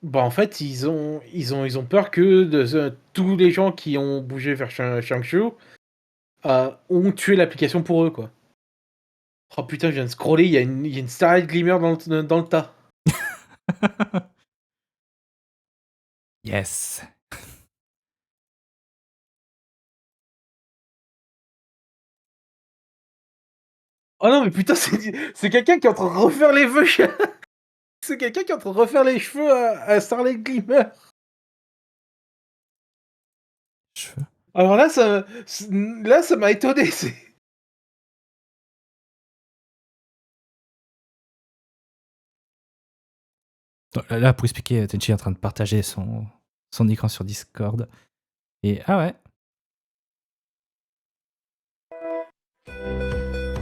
Bah en fait, ils ont peur que tous les gens qui ont bougé vers Xiangqiu ont tué l'application pour eux, quoi. Oh putain, je viens de scroller, il y a une Starlight Glimmer dans le tas. Yes. Oh non, mais putain, c'est quelqu'un qui est en train de refaire les cheveux. C'est quelqu'un qui est en train de refaire les cheveux à Starlight Glimmer. Cheveux. Alors là, ça m'a étonné. Donc, là, pour expliquer, Tenchi est en train de partager son écran sur Discord. Et ah ouais.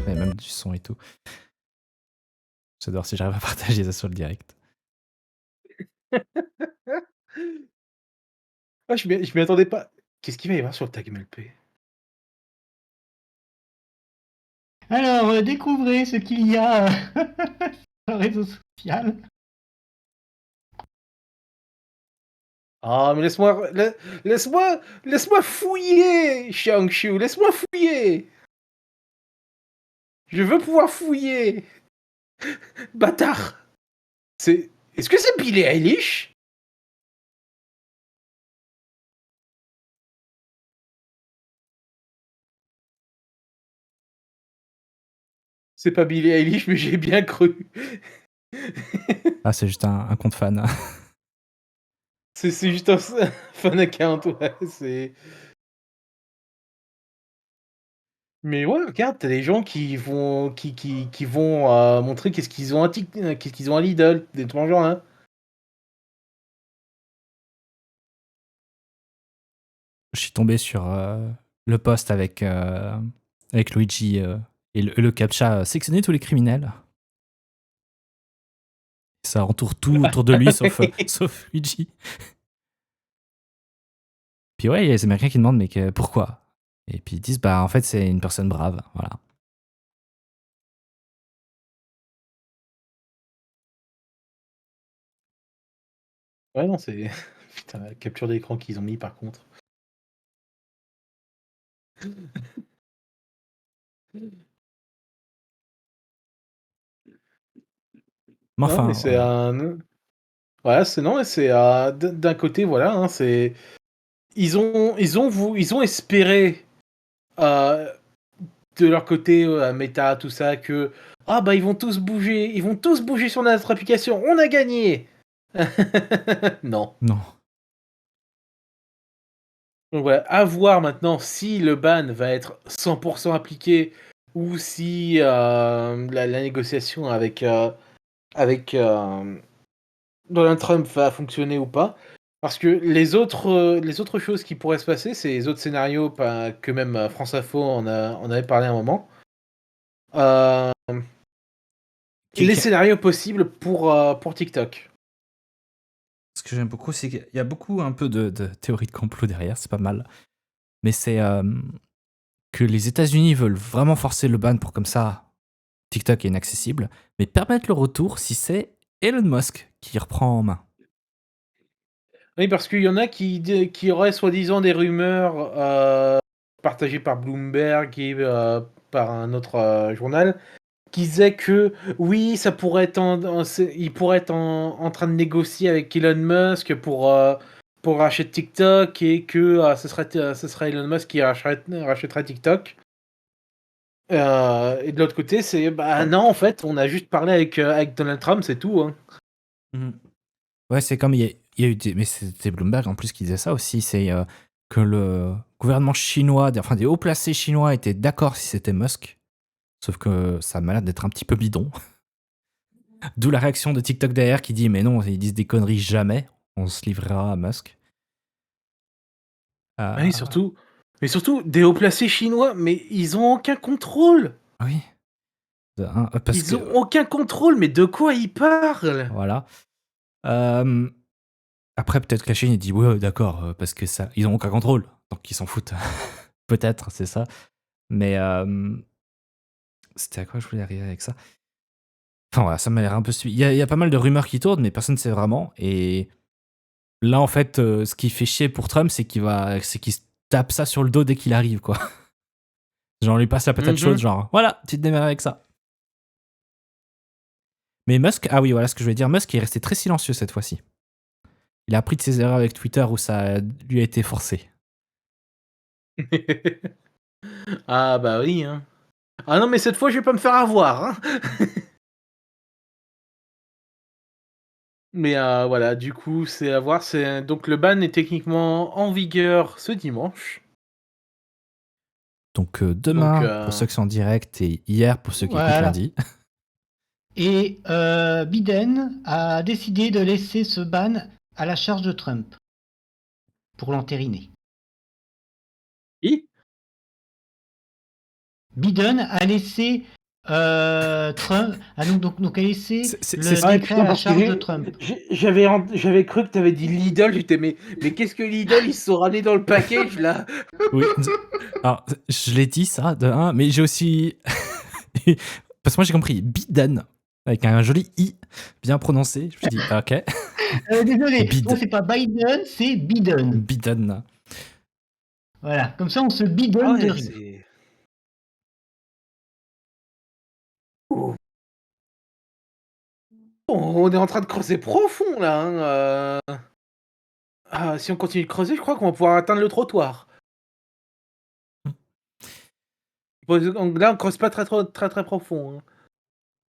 Il y a même du son et tout. Je vais voir si j'arrive à partager ça sur le direct. Ah, je m'y attendais pas. Qu'est-ce qu'il va y avoir sur le tag MLP? Alors, découvrez ce qu'il y a sur le réseau social. Ah, mais laisse-moi fouiller, Xiangqiu, laisse-moi fouiller. Je veux pouvoir fouiller. Bâtard. Est-ce que c'est Billie Eilish? C'est pas Billie Eilish, mais j'ai bien cru. Ah, c'est juste un compte fan. C'est juste un fan account, ouais, Mais ouais, regarde, t'as des gens qui vont montrer qu'est-ce qu'ils ont qu'est-ce qu'ils ont à Lidl, des trucs genre là. Je suis tombé sur le post avec Luigi et le captcha sélectionner tous les criminels. Ça entoure tout autour de lui sauf Luigi. Puis ouais, il y a les Américains qui demandent mais pourquoi? Et puis ils disent bah en fait c'est une personne brave, voilà. Ouais, non, c'est. Putain, la capture d'écran qu'ils ont mis par contre. Mais Non, mais enfin, c'est un. Voilà, c'est non, et c'est d'un côté, voilà, hein, c'est. Ils ont espéré euh, de leur côté, Meta, tout ça, que ah bah ils vont tous bouger sur notre application, on a gagné. Non. non. Donc voilà, à voir maintenant si le ban va être 100% appliqué ou si la négociation avec Donald Trump va fonctionner ou pas. Parce que les autres choses qui pourraient se passer, c'est les autres scénarios que même France Info en avait parlé à un moment. Euh, les scénarios possibles pour TikTok. Ce que que j'aime beaucoup, c'est qu'il y a beaucoup un peu de théorie de complot derrière, c'est pas mal. Mais c'est que les États-Unis veulent vraiment forcer le ban pour comme ça, TikTok est inaccessible, mais permettre le retour si c'est Elon Musk qui reprend en main. Oui, parce qu'il y en a qui auraient soi-disant des rumeurs partagées par Bloomberg et par un autre journal qui disaient que oui, ça pourrait être il pourrait être en train de négocier avec Elon Musk pour racheter TikTok et que ce serait Elon Musk qui rachèterait TikTok. Et de l'autre côté, c'est bah non, en fait, on a juste parlé avec Donald Trump, c'est tout. Hein. Mhm. Ouais, c'est comme il y a eu mais c'était Bloomberg en plus qui disait ça aussi, c'est que le gouvernement chinois, enfin des hauts placés chinois étaient d'accord si c'était Musk, sauf que ça a l'air d'être un petit peu bidon. D'où la réaction de TikTok derrière qui dit mais non, ils disent des conneries jamais, on se livrera à Musk. Oui, surtout des hauts placés chinois, mais ils ont aucun contrôle. Oui. Parce Ils que ont aucun contrôle, mais de quoi ils parlent? voilà. Après peut-être que la Chine il dit ouais d'accord parce que ça ils ont aucun contrôle donc ils s'en foutent. Peut-être c'est ça. Mais c'était à quoi je voulais arriver avec ça? Enfin voilà, ça m'a l'air un peu suivi. Il y a pas mal de rumeurs qui tournent, mais personne ne sait vraiment. Et là, en fait, ce qui fait chier pour Trump, c'est qu'il se tape ça sur le dos dès qu'il arrive, quoi. Genre, on lui passe la patate chaude, genre, voilà, tu te démerdes avec ça. Mais Musk, ah oui, voilà ce que je voulais dire. Musk est resté très silencieux cette fois-ci. Il a appris de ses erreurs avec Twitter où ça lui a été forcé. Ah bah oui. Hein. Ah non, mais cette fois, je vais pas me faire avoir. Hein. Mais voilà, du coup, c'est à voir. Donc le ban est techniquement en vigueur ce dimanche. Donc demain, Donc, pour ceux qui sont en direct, et hier, pour ceux qui écoutent Voilà. lundi. Et Biden a décidé de laisser ce ban à la charge de Trump pour l'entériner. Qui Biden a laissé Trump donc a laissé C'est le ça. décret à la charge de Trump. J'avais cru que t'avais dit Lidl. J'étais mais qu'est-ce que Lidl ils se sont ramenés dans le package là? Oui. Alors, je l'ai dit ça, de un, mais j'ai aussi. Parce que moi j'ai compris Biden, avec un joli I bien prononcé. Je me suis dit, ah, ok. Désolé, Bid. non, c'est pas Biden, c'est Biden. Biden. Voilà, comme ça on se bidonne de rire. c'est. On est en train de creuser profond là. Hein, Ah, si on continue de creuser, je crois qu'on va pouvoir atteindre le trottoir. Là, on creuse pas très profond. Hein.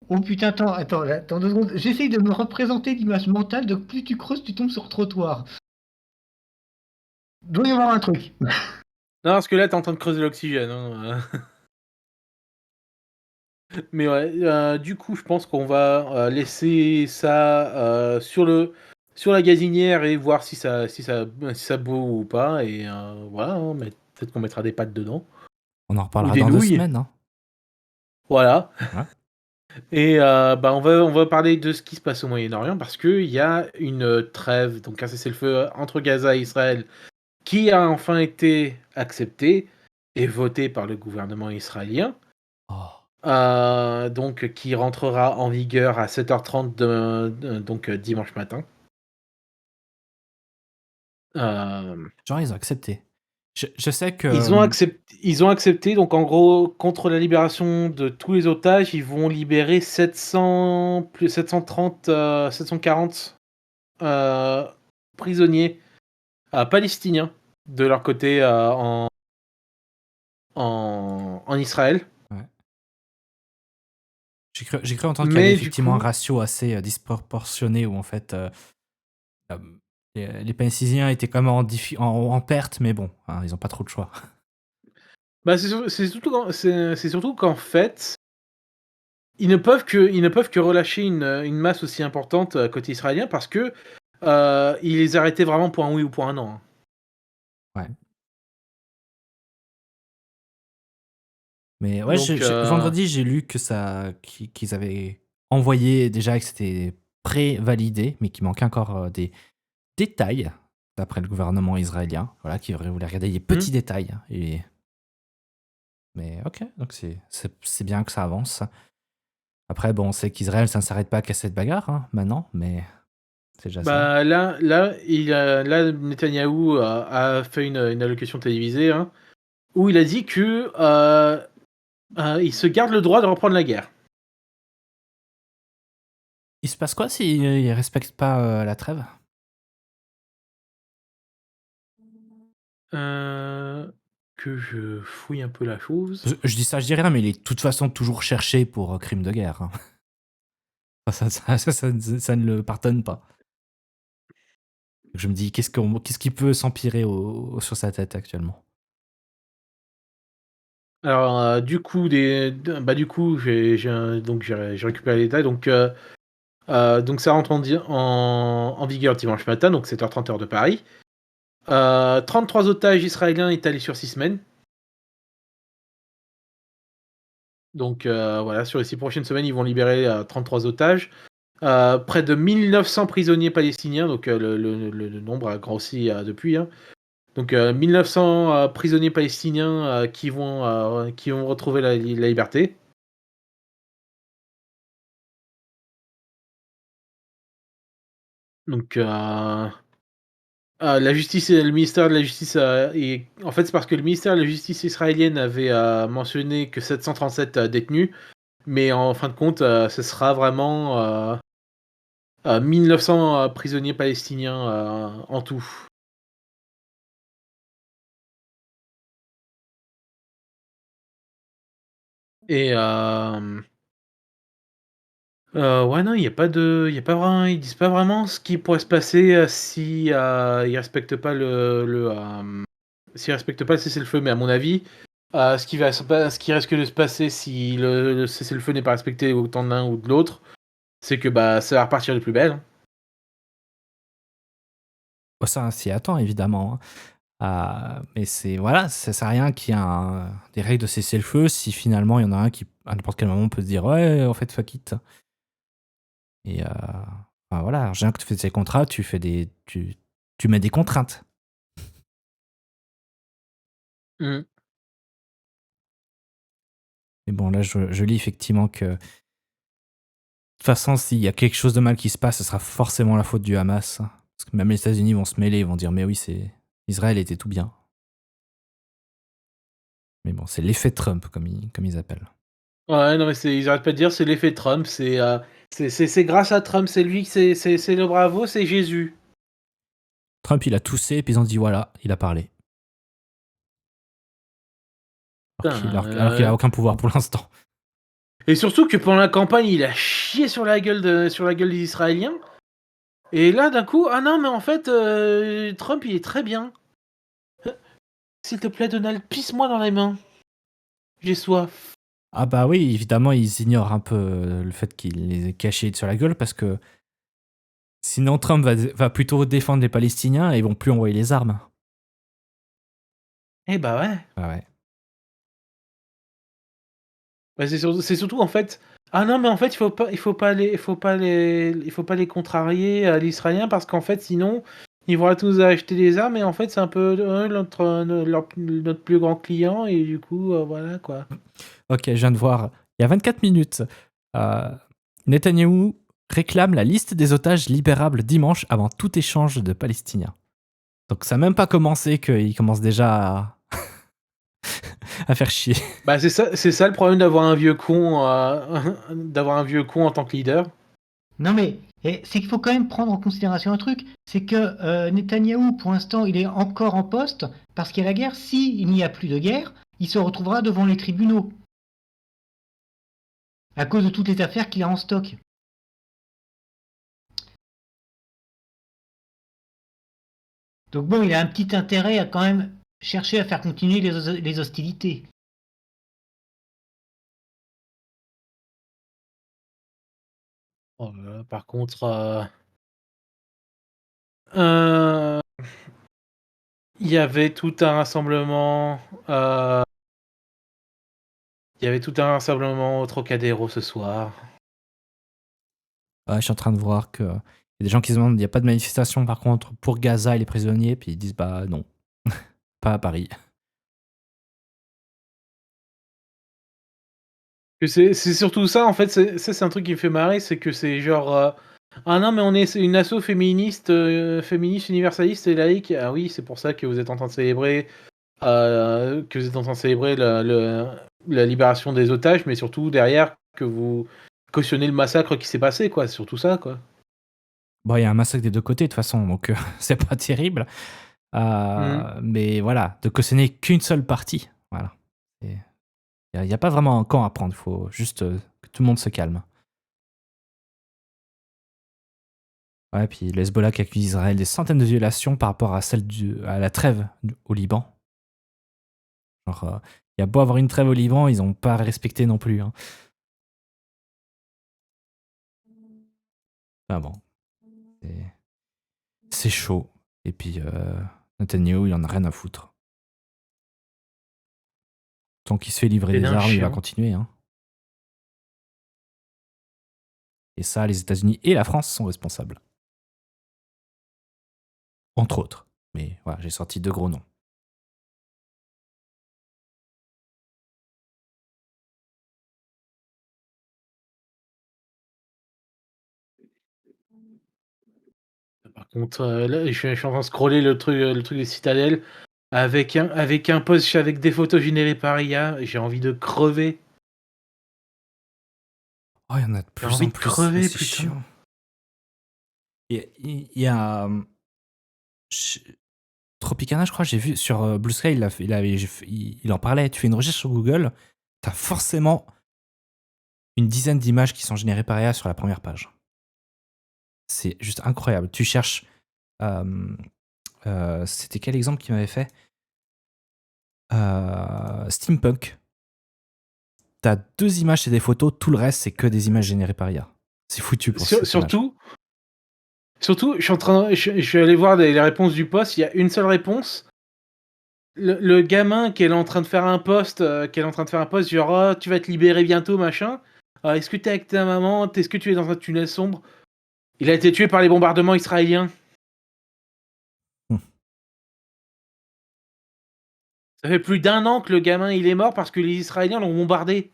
Oh putain, attends 2 secondes. J'essaye de me représenter l'image mentale de plus tu creuses, tu tombes sur le trottoir. Doit y avoir un truc. Non, parce que là, t'es en train de creuser l'oxygène. Hein. Mais ouais, du coup, je pense qu'on va laisser ça sur la gazinière et voir si ça bout ou pas. Et voilà, hein, mais peut-être qu'on mettra des pâtes dedans. On en reparlera Ou des dans 2 nouilles. semaines. Hein. Voilà. Ouais. Et bah, on va parler de ce qui se passe au Moyen-Orient parce qu'il y a une trêve, donc un cessez-le-feu entre Gaza et Israël qui a enfin été accepté et voté par le gouvernement israélien. Oh. Donc qui rentrera en vigueur à 7h30 donc dimanche matin. Genre, ils ont accepté. Je sais que. Ils ont accepté, donc en gros, contre la libération de tous les otages, ils vont libérer 740 prisonniers palestiniens de leur côté en Israël. Ouais. J'ai cru entendre qu'il y Mais avait du effectivement un coup, ratio assez disproportionné où en fait euh, les Palestiniens étaient quand même en perte, mais bon, hein, ils ont pas trop de choix. bah c'est surtout qu'en fait, ils ne peuvent que relâcher une masse aussi importante côté israélien parce que ils les arrêtaient vraiment pour un oui ou pour un non. Hein. Ouais. Mais ouais, Donc, vendredi, j'ai lu que qu'ils avaient envoyé déjà et que c'était pré-validé, mais qu'il manquait encore des détails, d'après le gouvernement israélien, voilà, qui voulait regarder les petits détails. Mais ok, donc c'est bien que ça avance. Après, bon, on sait qu'Israël, ça ne s'arrête pas qu'à cette bagarre, hein, maintenant, mais c'est déjà ça. Bah là, Netanyahou a fait une allocution télévisée, hein, où il a dit que il se garde le droit de reprendre la guerre. Il se passe quoi s'ils ne respectent pas la trêve? Que je fouille un peu la chose. Je dis ça, je dis rien, mais il est de toute façon toujours cherché pour crime de guerre, hein. Enfin, ça ne le pardonne pas. Je me dis, qu'est-ce qui peut s'empirer sur sa tête actuellement? Alors, du coup, du coup, j'ai récupéré les détails. Donc ça rentre en vigueur dimanche matin, donc 7h30 heure de Paris. 33 otages israéliens étalés sur 6 semaines. Donc voilà, sur les 6 prochaines semaines, ils vont libérer 33 otages. Près de 1900 prisonniers palestiniens, donc le nombre a grossi depuis. Hein. Donc 1900 prisonniers palestiniens qui vont retrouver la liberté. Donc la justice et le ministère de la justice en fait c'est parce que le ministère de la justice israélienne avait mentionné que 737 détenus, mais en fin de compte ce sera vraiment 1900 prisonniers palestiniens en tout. Et ouais, non, il y a pas vraiment, ils disent pas vraiment ce qui pourrait se passer si ils respectent pas s'ils respectent pas le cessez-le-feu. Mais à mon avis, ce qui risque de se passer si le cessez-le-feu n'est pas respecté autant de l'un ou de l'autre, c'est que ça va repartir de plus belle. Hein. Bah, ça, on s'y attend, évidemment, hein. Mais voilà, ça sert à rien qu'il y ait des règles de cessez-le-feu si finalement il y en a un qui, à n'importe quel moment, peut se dire ouais, en fait, fuck it. Et enfin, voilà, rien que tu fais tes contrats, tu mets des contraintes. Mm. Mais bon, là, je lis effectivement que de toute façon, s'il y a quelque chose de mal qui se passe, ce sera forcément la faute du Hamas. Parce que même les États-Unis vont se mêler, ils vont dire mais oui, Israël était tout bien. Mais bon, c'est l'effet Trump, comme ils appellent. Ouais, non, mais ils arrêtent pas de dire c'est l'effet Trump, c'est grâce à Trump, c'est lui, c'est le bravo, c'est Jésus. Trump, il a toussé, puis ils ont dit voilà, il a parlé. Putain, Alors qu'il a aucun pouvoir pour l'instant. Et surtout que pendant la campagne, il a chié sur la gueule des Israéliens. Et là, d'un coup, ah non, mais en fait, Trump, il est très bien. S'il te plaît, Donald, pisse-moi dans les mains. J'ai soif. Ah bah oui, évidemment, ils ignorent un peu le fait qu'il les ait cachés sur la gueule parce que sinon Trump va plutôt défendre les Palestiniens et ils vont plus envoyer les armes. Eh bah ouais. Ah ouais. Bah, c'est surtout en fait. Ah non, mais en fait, il faut pas les contrarier à l'Israélien parce qu'en fait, sinon, ils vont tous nous acheter des armes et en fait, c'est un peu notre plus grand client et du coup, voilà quoi. Ok, je viens de voir. Il y a 24 minutes, Netanyahou réclame la liste des otages libérables dimanche avant tout échange de Palestiniens. Donc ça n'a même pas commencé qu'il commence déjà à faire chier. Bah c'est ça le problème d'avoir un vieux con, en tant que leader. Non mais c'est qu'il faut quand même prendre en considération un truc, c'est que Netanyahou, pour l'instant, il est encore en poste parce qu'il y a la guerre. S'il n'y a plus de guerre, il se retrouvera devant les tribunaux à cause de toutes les affaires qu'il a en stock. Donc bon, il a un petit intérêt à quand même chercher à faire continuer les hostilités. Oh là là, par contre, euh, il y avait tout un rassemblement. Il y avait tout un rassemblement au Trocadéro ce soir. Je suis en train de voir que Il y a des gens qui se demandent, il n'y a pas de manifestation par contre pour Gaza et les prisonniers, puis ils disent bah non, pas à Paris. Que c'est surtout ça, en fait, c'est un truc qui me fait marrer, c'est que c'est genre, ah non, mais c'est une asso féministe, féministe, universaliste et laïque. Ah oui, c'est pour ça que vous êtes en train de célébrer, la libération des otages, mais surtout derrière que vous cautionnez le massacre qui s'est passé, quoi. C'est surtout ça, quoi. Bon, il y a un massacre des deux côtés de toute façon, donc c'est pas terrible. Mhm. Mais voilà, de cautionner qu'une seule partie. Voilà. Il n'y a pas vraiment un camp à prendre, il faut juste que tout le monde se calme. Ouais, puis le Hezbollah qui accuse Israël des centaines de violations par rapport à à la trêve au Liban. Genre, il y a beau avoir une trêve au Liban, ils n'ont pas respecté non plus. Hein. Ah bon, c'est c'est chaud. Et puis, Netanyahu, il en a rien à foutre. Tant qu'il se fait livrer C'est des d'un armes, il va chien. continuer. Hein. Et ça, les États-Unis et la France sont responsables. Entre autres. Mais voilà, j'ai sorti deux gros noms. Par contre, là, je suis en train de scroller le truc des citadelles avec un post avec des photos générées par IA. J'ai envie de crever. Oh, il y en a de J'ai plus envie en de plus. crever, C'est putain. chiant. Il y a ch- Tropicana, je crois, j'ai vu sur Blue Sky, il en parlait. Tu fais une recherche sur Google, t'as forcément une dizaine d'images qui sont générées par IA sur la première page. C'est juste incroyable. Tu cherches. C'était quel exemple qu'il m'avait fait Steampunk. T'as deux images, c'est des photos. Tout le reste, c'est que des images générées par IA. C'est foutu pour cette image. Surtout, je suis allé voir les réponses du post. Il y a une seule réponse. Le gamin qui est en train de faire un post, genre oh, tu vas être libéré bientôt, machin. Est-ce que t'es avec ta maman? Est-ce que tu es dans un tunnel sombre? Il a été tué par les bombardements israéliens. Hmm. Ça fait plus d'un an que le gamin il est mort parce que les Israéliens l'ont bombardé.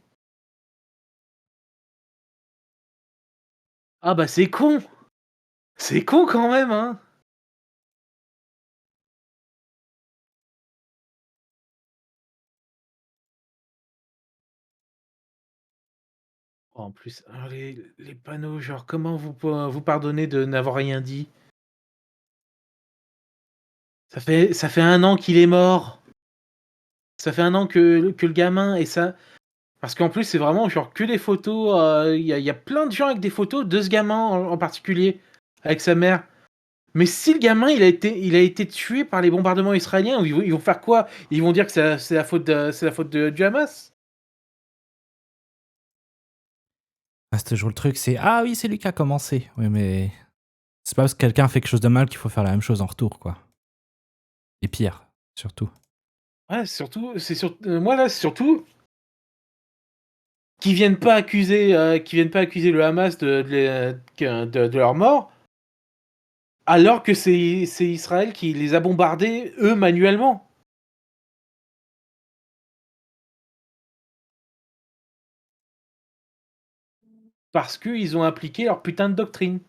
Ah bah c'est con. C'est con quand même, hein. Oh, en plus, les panneaux, genre comment vous pardonnez de n'avoir rien dit? Ça fait un an qu'il est mort. Ça fait un an que le gamin et ça. Parce qu'en plus, c'est vraiment genre que des photos. Il y a plein de gens avec des photos de ce gamin en particulier, avec sa mère. Mais si le gamin il a été tué par les bombardements israéliens, ils vont faire quoi? Ils vont dire que c'est la faute du Hamas? Ah, c'est toujours le truc, c'est ah oui, c'est lui qui a commencé. Oui, mais c'est pas parce que quelqu'un fait quelque chose de mal qu'il faut faire la même chose en retour, quoi. Et pire, surtout. Ouais, surtout, moi là, c'est surtout qu'ils viennent pas accuser le Hamas de leur mort, alors que c'est Israël qui les a bombardés eux manuellement. Parce qu'ils ont appliqué leur putain de doctrine.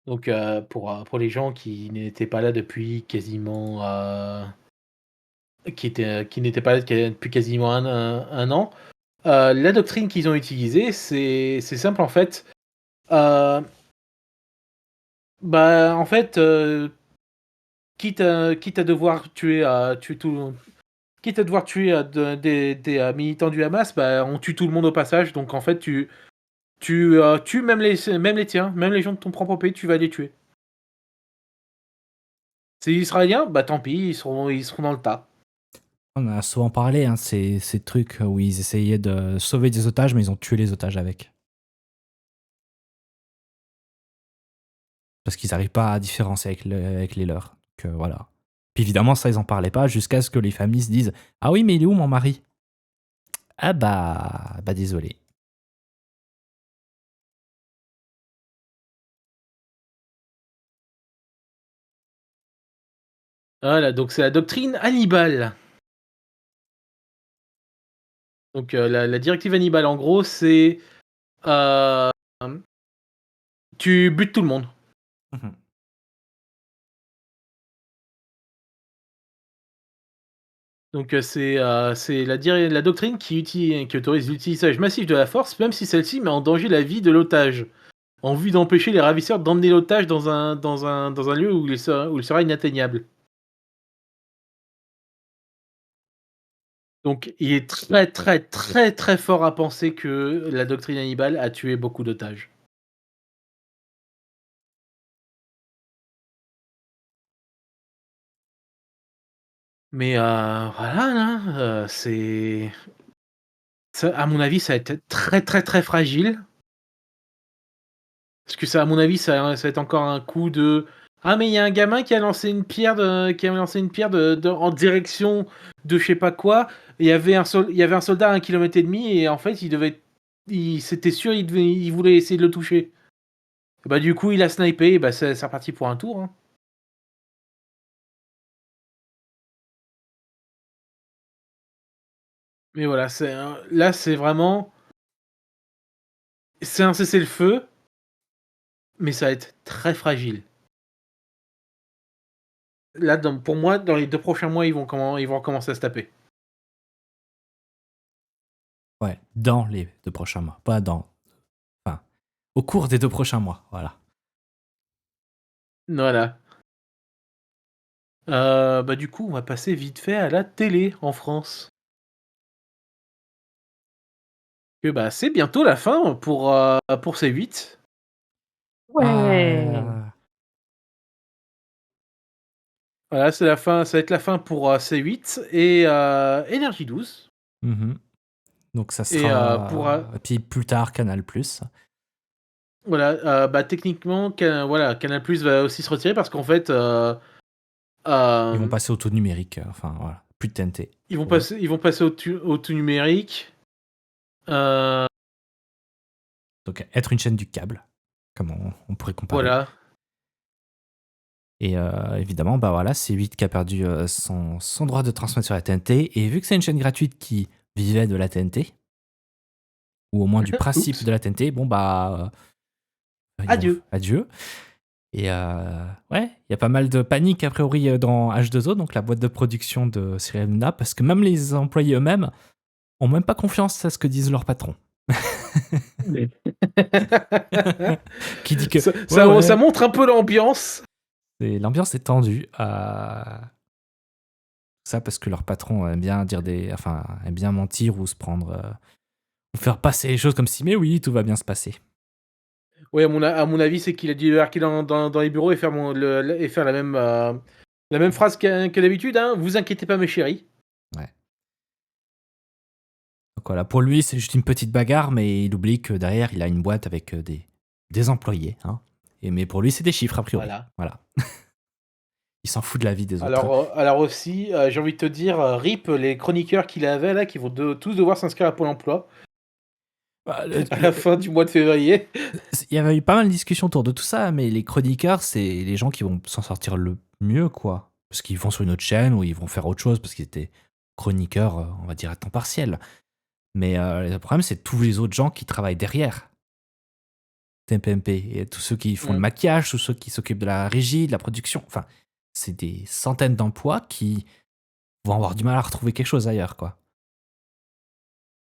Donc pour les gens qui n'étaient pas là depuis quasiment qui n'étaient pas là depuis quasiment un an, la doctrine qu'ils ont utilisée, c'est simple en fait. Euh, Bah en fait, quitte à devoir quitte à devoir tuer des militants du Hamas, bah on tue tout le monde au passage. Donc en fait tu tues même les tiens, même les gens de ton propre pays, tu vas les tuer. C'est israélien, bah tant pis, ils seront dans le tas. On en a souvent parlé, hein, ces trucs où ils essayaient de sauver des otages, mais ils ont tué les otages avec. Parce qu'ils n'arrivent pas à différencier avec les leurs. Donc voilà. Puis évidemment, ça, ils en parlaient pas jusqu'à ce que les familles se disent ah oui, mais il est où mon mari? Ah bah désolé. Voilà, donc c'est la doctrine Hannibal. Donc la directive Hannibal, en gros, c'est euh, tu butes tout le monde. Mhm. Donc c'est la doctrine qui autorise l'utilisation massif de la force, même si celle-ci met en danger la vie de l'otage, en vue d'empêcher les ravisseurs d'emmener l'otage dans un lieu où il sera inatteignable. Donc il est très très très très fort à penser que la doctrine Hannibal a tué beaucoup d'otages. Mais voilà, là, à mon avis, ça va être très très très fragile. Parce que ça, à mon avis, ça va être encore un coup de ah mais il y a un gamin qui a lancé une pierre en direction de je sais pas quoi. Il y avait un soldat à 1,5 km et en fait c'était sûr il voulait essayer de le toucher. Bah du coup il a snipé et bah c'est reparti pour un tour. Hein. Mais voilà, là c'est vraiment c'est un cessez-le-feu, mais ça va être très fragile. Là, pour moi, dans les 2 prochains mois, ils vont recommencer à se taper. Ouais, dans les 2 prochains mois. Pas dans. Enfin, au cours des 2 prochains mois, voilà. Voilà. Bah du coup, on va passer vite fait à la télé en France. Que bah c'est bientôt la fin pour C8. Ouais. Ah. Voilà, c'est la fin, ça va être la fin pour C8 et Énergie 12. Mhm. Donc ça Et pour sera. Et puis plus tard, Canal. voilà, bah techniquement, voilà, Canal+ va aussi se retirer parce qu'en fait, Ils vont euh, passer au taux numérique. Enfin, voilà. Plus de TNT. ils Pour eux. vont passer au tout numérique. Euh, Donc être une chaîne du câble, comme on pourrait comparer. voilà. Et évidemment, bah voilà, c'est 8 qui a perdu son droit de transmettre sur la TNT. Et vu que c'est une chaîne gratuite qui vivait de la TNT, ou au moins du principe Oups. de la TNT, bon bah. Adieu. Adieu. Et ouais, il y a pas mal de panique a priori dans H2O, donc la boîte de production de Cyril Hanouna, parce que même les employés eux-mêmes ont même pas confiance à ce que disent leurs patrons. Qui dit que ouais, Ça ouais, montre un peu l'ambiance. l'ambiance est tendue. Ça parce que leur patron aime bien aime bien mentir ou se prendre, ou faire passer les choses comme si mais oui tout va bien se passer. Oui, à mon avis, c'est qu'il a dû débarquer dans les bureaux et faire, et faire la même phrase que d'habitude. Hein. Vous inquiétez pas, mes chéris. Ouais. Donc voilà, pour lui c'est juste une petite bagarre, mais il oublie que derrière il a une boîte avec des employés. Hein. Mais pour lui c'est des chiffres a priori. Voilà. Il s'en fout de la vie des autres. Alors aussi, j'ai envie de te dire, RIP les chroniqueurs qu'il avait là, qui vont tous devoir s'inscrire à Pôle emploi Bah, à la fin du mois de février. il y avait eu pas mal de discussions autour de tout ça, mais les chroniqueurs, c'est les gens qui vont s'en sortir le mieux, quoi. Parce qu'ils vont sur une autre chaîne ou ils vont faire autre chose parce qu'ils étaient chroniqueurs, on va dire à temps partiel. Mais le problème, c'est tous les autres gens qui travaillent derrière TPMP. Et tous ceux qui font le Mm. maquillage, tous ceux qui s'occupent de la régie, de la production. Enfin, c'est des centaines d'emplois qui vont avoir du mal à retrouver quelque chose ailleurs, quoi.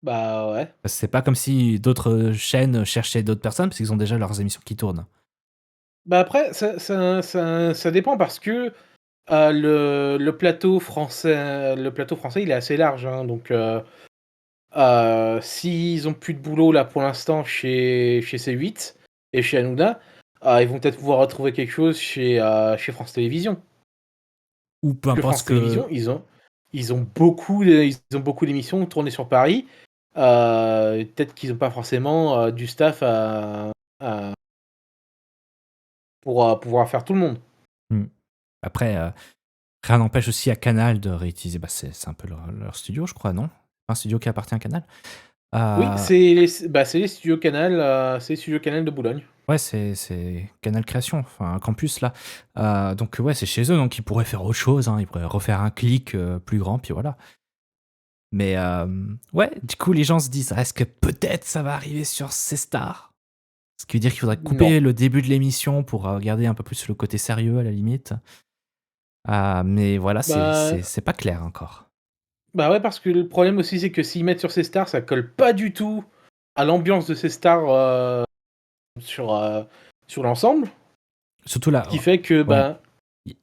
Bah ouais. Parce que c'est pas comme si d'autres chaînes cherchaient d'autres personnes parce qu'ils ont déjà leurs émissions qui tournent. Bah après, ça dépend parce que le plateau français, il est assez large. Hein, donc, s'ils ont plus de boulot là pour l'instant chez C8 et chez Hanouna, ils vont peut-être pouvoir retrouver quelque chose chez France Télévisions. Ou peu Que importe ce France Télévisions, que. ils ont beaucoup d'émissions tournées sur Paris. Peut-être qu'ils n'ont pas forcément du staff à- pour pouvoir faire tout le monde. Hmm. Après, rien n'empêche aussi à Canal de réutiliser. Bah, c'est un peu leur studio, je crois, non? Un studio qui appartient à Canal. Oui, Euh, c'est les studios Canal, c'est les studios Canal de Boulogne. Ouais, c'est Canal Création, enfin un campus là. Donc ouais, c'est chez eux, donc ils pourraient faire autre chose, hein, ils pourraient refaire un clic plus grand, puis voilà. Mais ouais, du coup les gens se disent, est-ce que peut-être ça va arriver sur C-Star? Ce qui veut dire qu'il faudrait Non. couper le début de l'émission pour garder un peu plus le côté sérieux à la limite. Mais voilà, Bah, c'est pas clair encore. bah ouais, parce que le problème aussi, c'est que s'ils mettent sur ces stars, ça colle pas du tout à l'ambiance de ces stars sur, sur l'ensemble. Surtout Ce là, qui fait que, ouais, bah,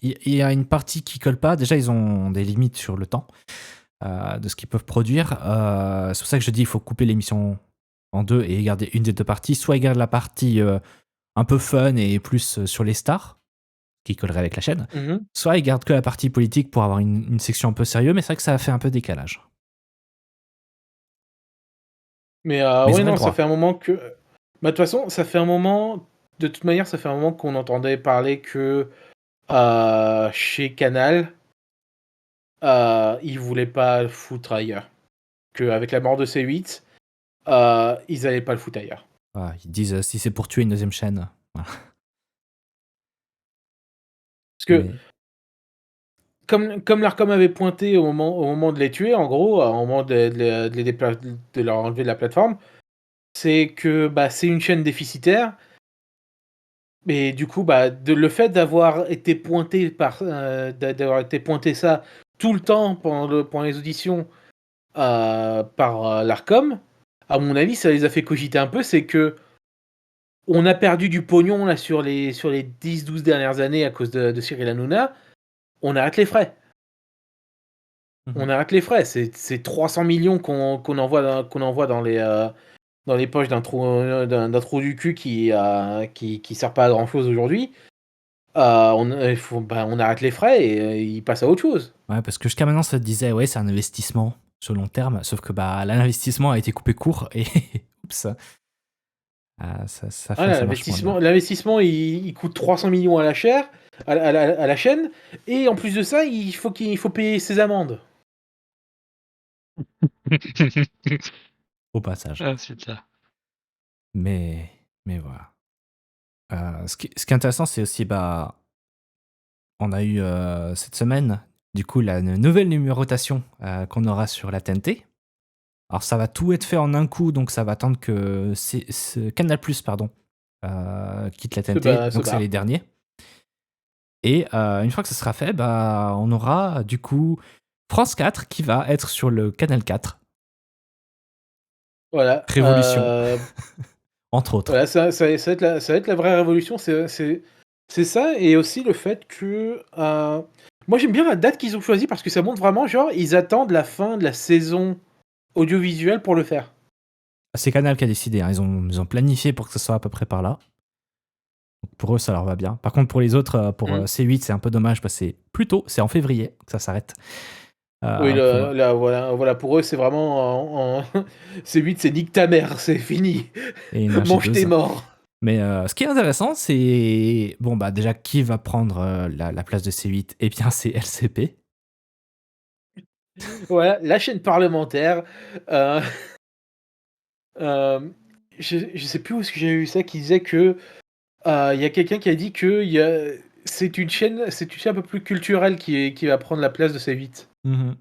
il y a une partie qui colle pas. Déjà, ils ont des limites sur le temps de ce qu'ils peuvent produire. C'est pour ça que je dis il faut couper l'émission en deux et garder une des deux parties. Soit ils gardent la partie un peu fun et plus sur les stars, qui collerait avec la chaîne. mhm. Soit ils gardent que la partie politique pour avoir une section un peu sérieuse, mais c'est vrai que ça a fait un peu décalage. Mais Mais ils ouais, auraient le non, ça fait droit. un moment que. Bah, de toute façon, ça fait un moment. De toute manière, ça fait un moment qu'on entendait parler que chez Canal, ils voulaient pas le foutre ailleurs. Qu'avec la mort de C8, ils allaient pas le foutre ailleurs. Ils disent si c'est pour tuer une deuxième chaîne. Voilà. Parce que, Mais comme l'Arcom avait pointé au moment de les tuer, en gros, au moment de leur enlever de la plateforme, c'est que bah, c'est une chaîne déficitaire. Mais du coup, bah, le fait d'avoir été pointé d'avoir été pointé ça tout le temps pendant les auditions par l'Arcom, à mon avis, ça les a fait cogiter un peu. C'est que on a perdu du pognon là sur les 10-12 dernières années à cause de Cyril Hanouna. On arrête les frais. On arrête les frais. C'est 300 millions qu'on envoie dans les poches d'un trou du cul qui sert pas à grand chose aujourd'hui. On arrête les frais et il passe à autre chose. ouais, parce que jusqu'à maintenant, ça te disait, ouais, c'est un investissement sur long terme, sauf que bah, là, l'investissement a été coupé court et oups, ça marche moins bien. L'investissement, il coûte 300 millions à la chair, à la chaîne, et en plus de ça, il faut payer ses amendes. Au passage. Ah, c'est ça. Mais voilà. Ce qui est intéressant, c'est aussi, bah, on a eu cette semaine, du coup, la nouvelle numérotation qu'on aura sur la TNT. Alors, ça va tout être fait en un coup, donc ça va attendre que Canal+, pardon, quitte la TNT, Se donc c'est barre. les derniers. Et une fois que ce sera fait, bah, on aura du coup France 4 qui va être sur le Canal 4. Voilà. Révolution, entre autres. Voilà, ça va être la vraie révolution. C'est ça, et aussi le fait que. Moi, j'aime bien la date qu'ils ont choisie parce que ça montre vraiment, genre, ils attendent la fin de la saison audiovisuelle pour le faire. C'est Canal qui a décidé, hein. Ils ont planifié pour que ce soit à peu près par là. Donc pour eux, ça leur va bien. Par contre, pour les autres, pour Mm. C8, c'est un peu dommage parce que c'est plus tôt, c'est en février que ça s'arrête. Oui, Pour... là, voilà, pour eux, c'est vraiment. C8, c'est nique ta mère, c'est fini. Et une Mange tes G2. morts. Mais ce qui est intéressant, c'est. Bon, bah déjà, qui va prendre la place de C8? Eh bien, c'est LCP. Voilà, la chaîne parlementaire. Euh, euh, je sais plus où est-ce que j'ai eu ça, qui disait que il y a quelqu'un qui a dit que c'est une chaîne un peu plus culturelle qui va prendre la place de C8. Mhm.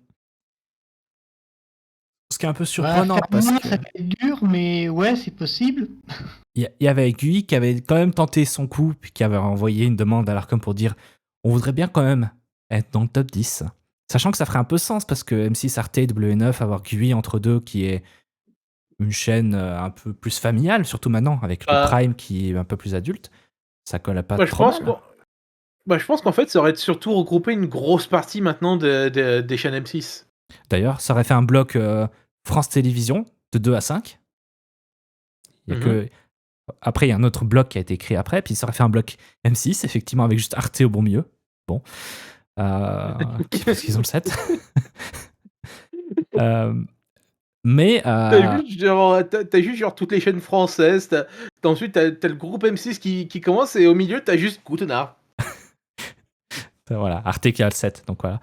Ce qui est un peu Bah, surprenant faire parce moins, que. ça va être dur, mais ouais, c'est possible. Il y avait Gui qui avait quand même tenté son coup, puis qui avait envoyé une demande à l'Arcom pour dire on voudrait bien quand même être dans le top 10. Sachant que ça ferait un peu sens parce que M6, Arte, W9, avoir Gui entre deux, qui est une chaîne un peu plus familiale, surtout maintenant avec le Bah, Prime qui est un peu plus adulte, ça colle pas bah, trop mal. je pense qu'en fait, ça aurait surtout regroupé une grosse partie maintenant des chaînes M6. D'ailleurs, ça aurait fait un bloc France Télévisions de 2 à 5. Il y a Mhm. que. Après, il y a un autre bloc qui a été créé après, puis ça aurait fait un bloc M6, effectivement, avec juste Arte au bon milieu. Bon. Parce qu'ils ont le 7. Euh, mais T'as juste genre toutes les chaînes françaises. Ensuite, t'as le groupe M6 qui commence, et au milieu, t'as juste Goutenard. voilà, Arte qui a le 7, donc voilà.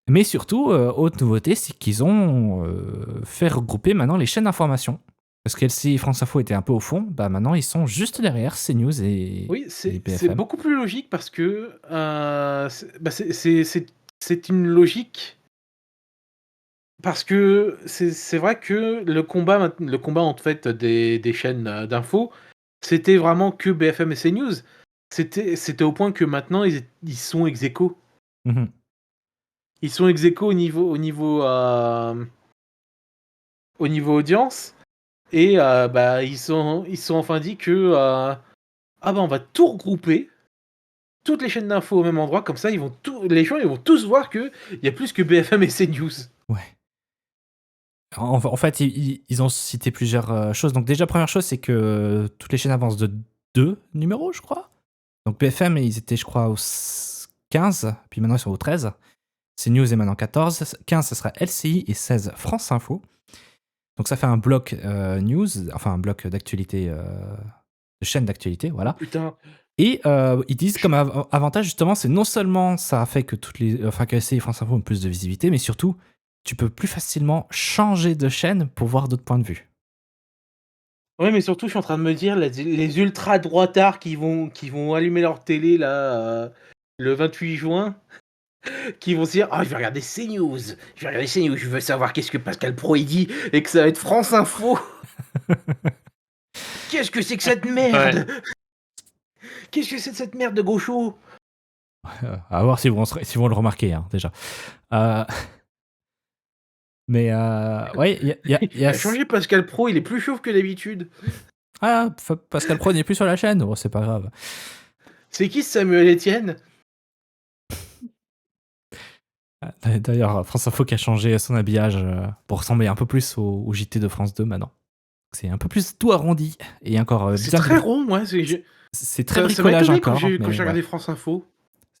Mais surtout, autre nouveauté, c'est qu'ils ont fait regrouper maintenant les chaînes d'information. Parce que LCI et France Info étaient un peu au fond, bah maintenant ils sont juste derrière CNews Oui, et c'est BFM. beaucoup plus logique parce que c'est une logique. Parce que c'est vrai que le combat en fait des chaînes d'infos, c'était vraiment que BFM et CNews. C'était au point que maintenant ils sont ex aequo. Mhm. Ils sont ex aequo au niveau audience et bah ils sont enfin dit que ah bah on va tout regrouper, toutes les chaînes d'infos au même endroit, comme ça les gens ils vont tous voir que il y a plus que BFM et CNews. Ouais. En fait, ils ont cité plusieurs choses. Donc déjà, première chose, c'est que toutes les chaînes avancent de 2 numéros, je crois. Donc BFM, ils étaient, je crois, au 15, puis maintenant ils sont au 13. CNews est maintenant 14. 15, ce sera LCI et 16, France Info. Donc ça fait un bloc news, enfin un bloc d'actualité, de chaîne d'actualité, voilà. Putain, Et ils disent comme avantage justement, c'est non seulement ça a fait que que LCI et France Info ont plus de visibilité, mais surtout tu peux plus facilement changer de chaîne pour voir d'autres points de vue. ouais, mais surtout, je suis en train de me dire, les ultra droitards qui vont allumer leur télé là, le 28 juin, qui vont se dire, ah, je vais regarder CNews, je veux savoir qu'est-ce que Pascal Pro il dit, et que ça va être France Info. Qu'est-ce que c'est que cette merde? Qu'est-ce que c'est de cette merde de gaucho? À voir s'ils vont le remarquer, hein, déjà. Euh, mais ouais, il y Il a a changé Pascal Pro, il est plus chauve que d'habitude. Ah, Pascal Pro n'est plus sur la chaîne. Oh, c'est pas grave. C'est qui ce Samuel Etienne? D'ailleurs, France Info qui a changé son habillage pour ressembler un peu plus au JT de France 2 maintenant. C'est un peu plus tout arrondi et encore C'est bien très rond, moi. c'est très Ça m'a bricolage étonné encore, quand j'ai mais regardé ouais. France Info.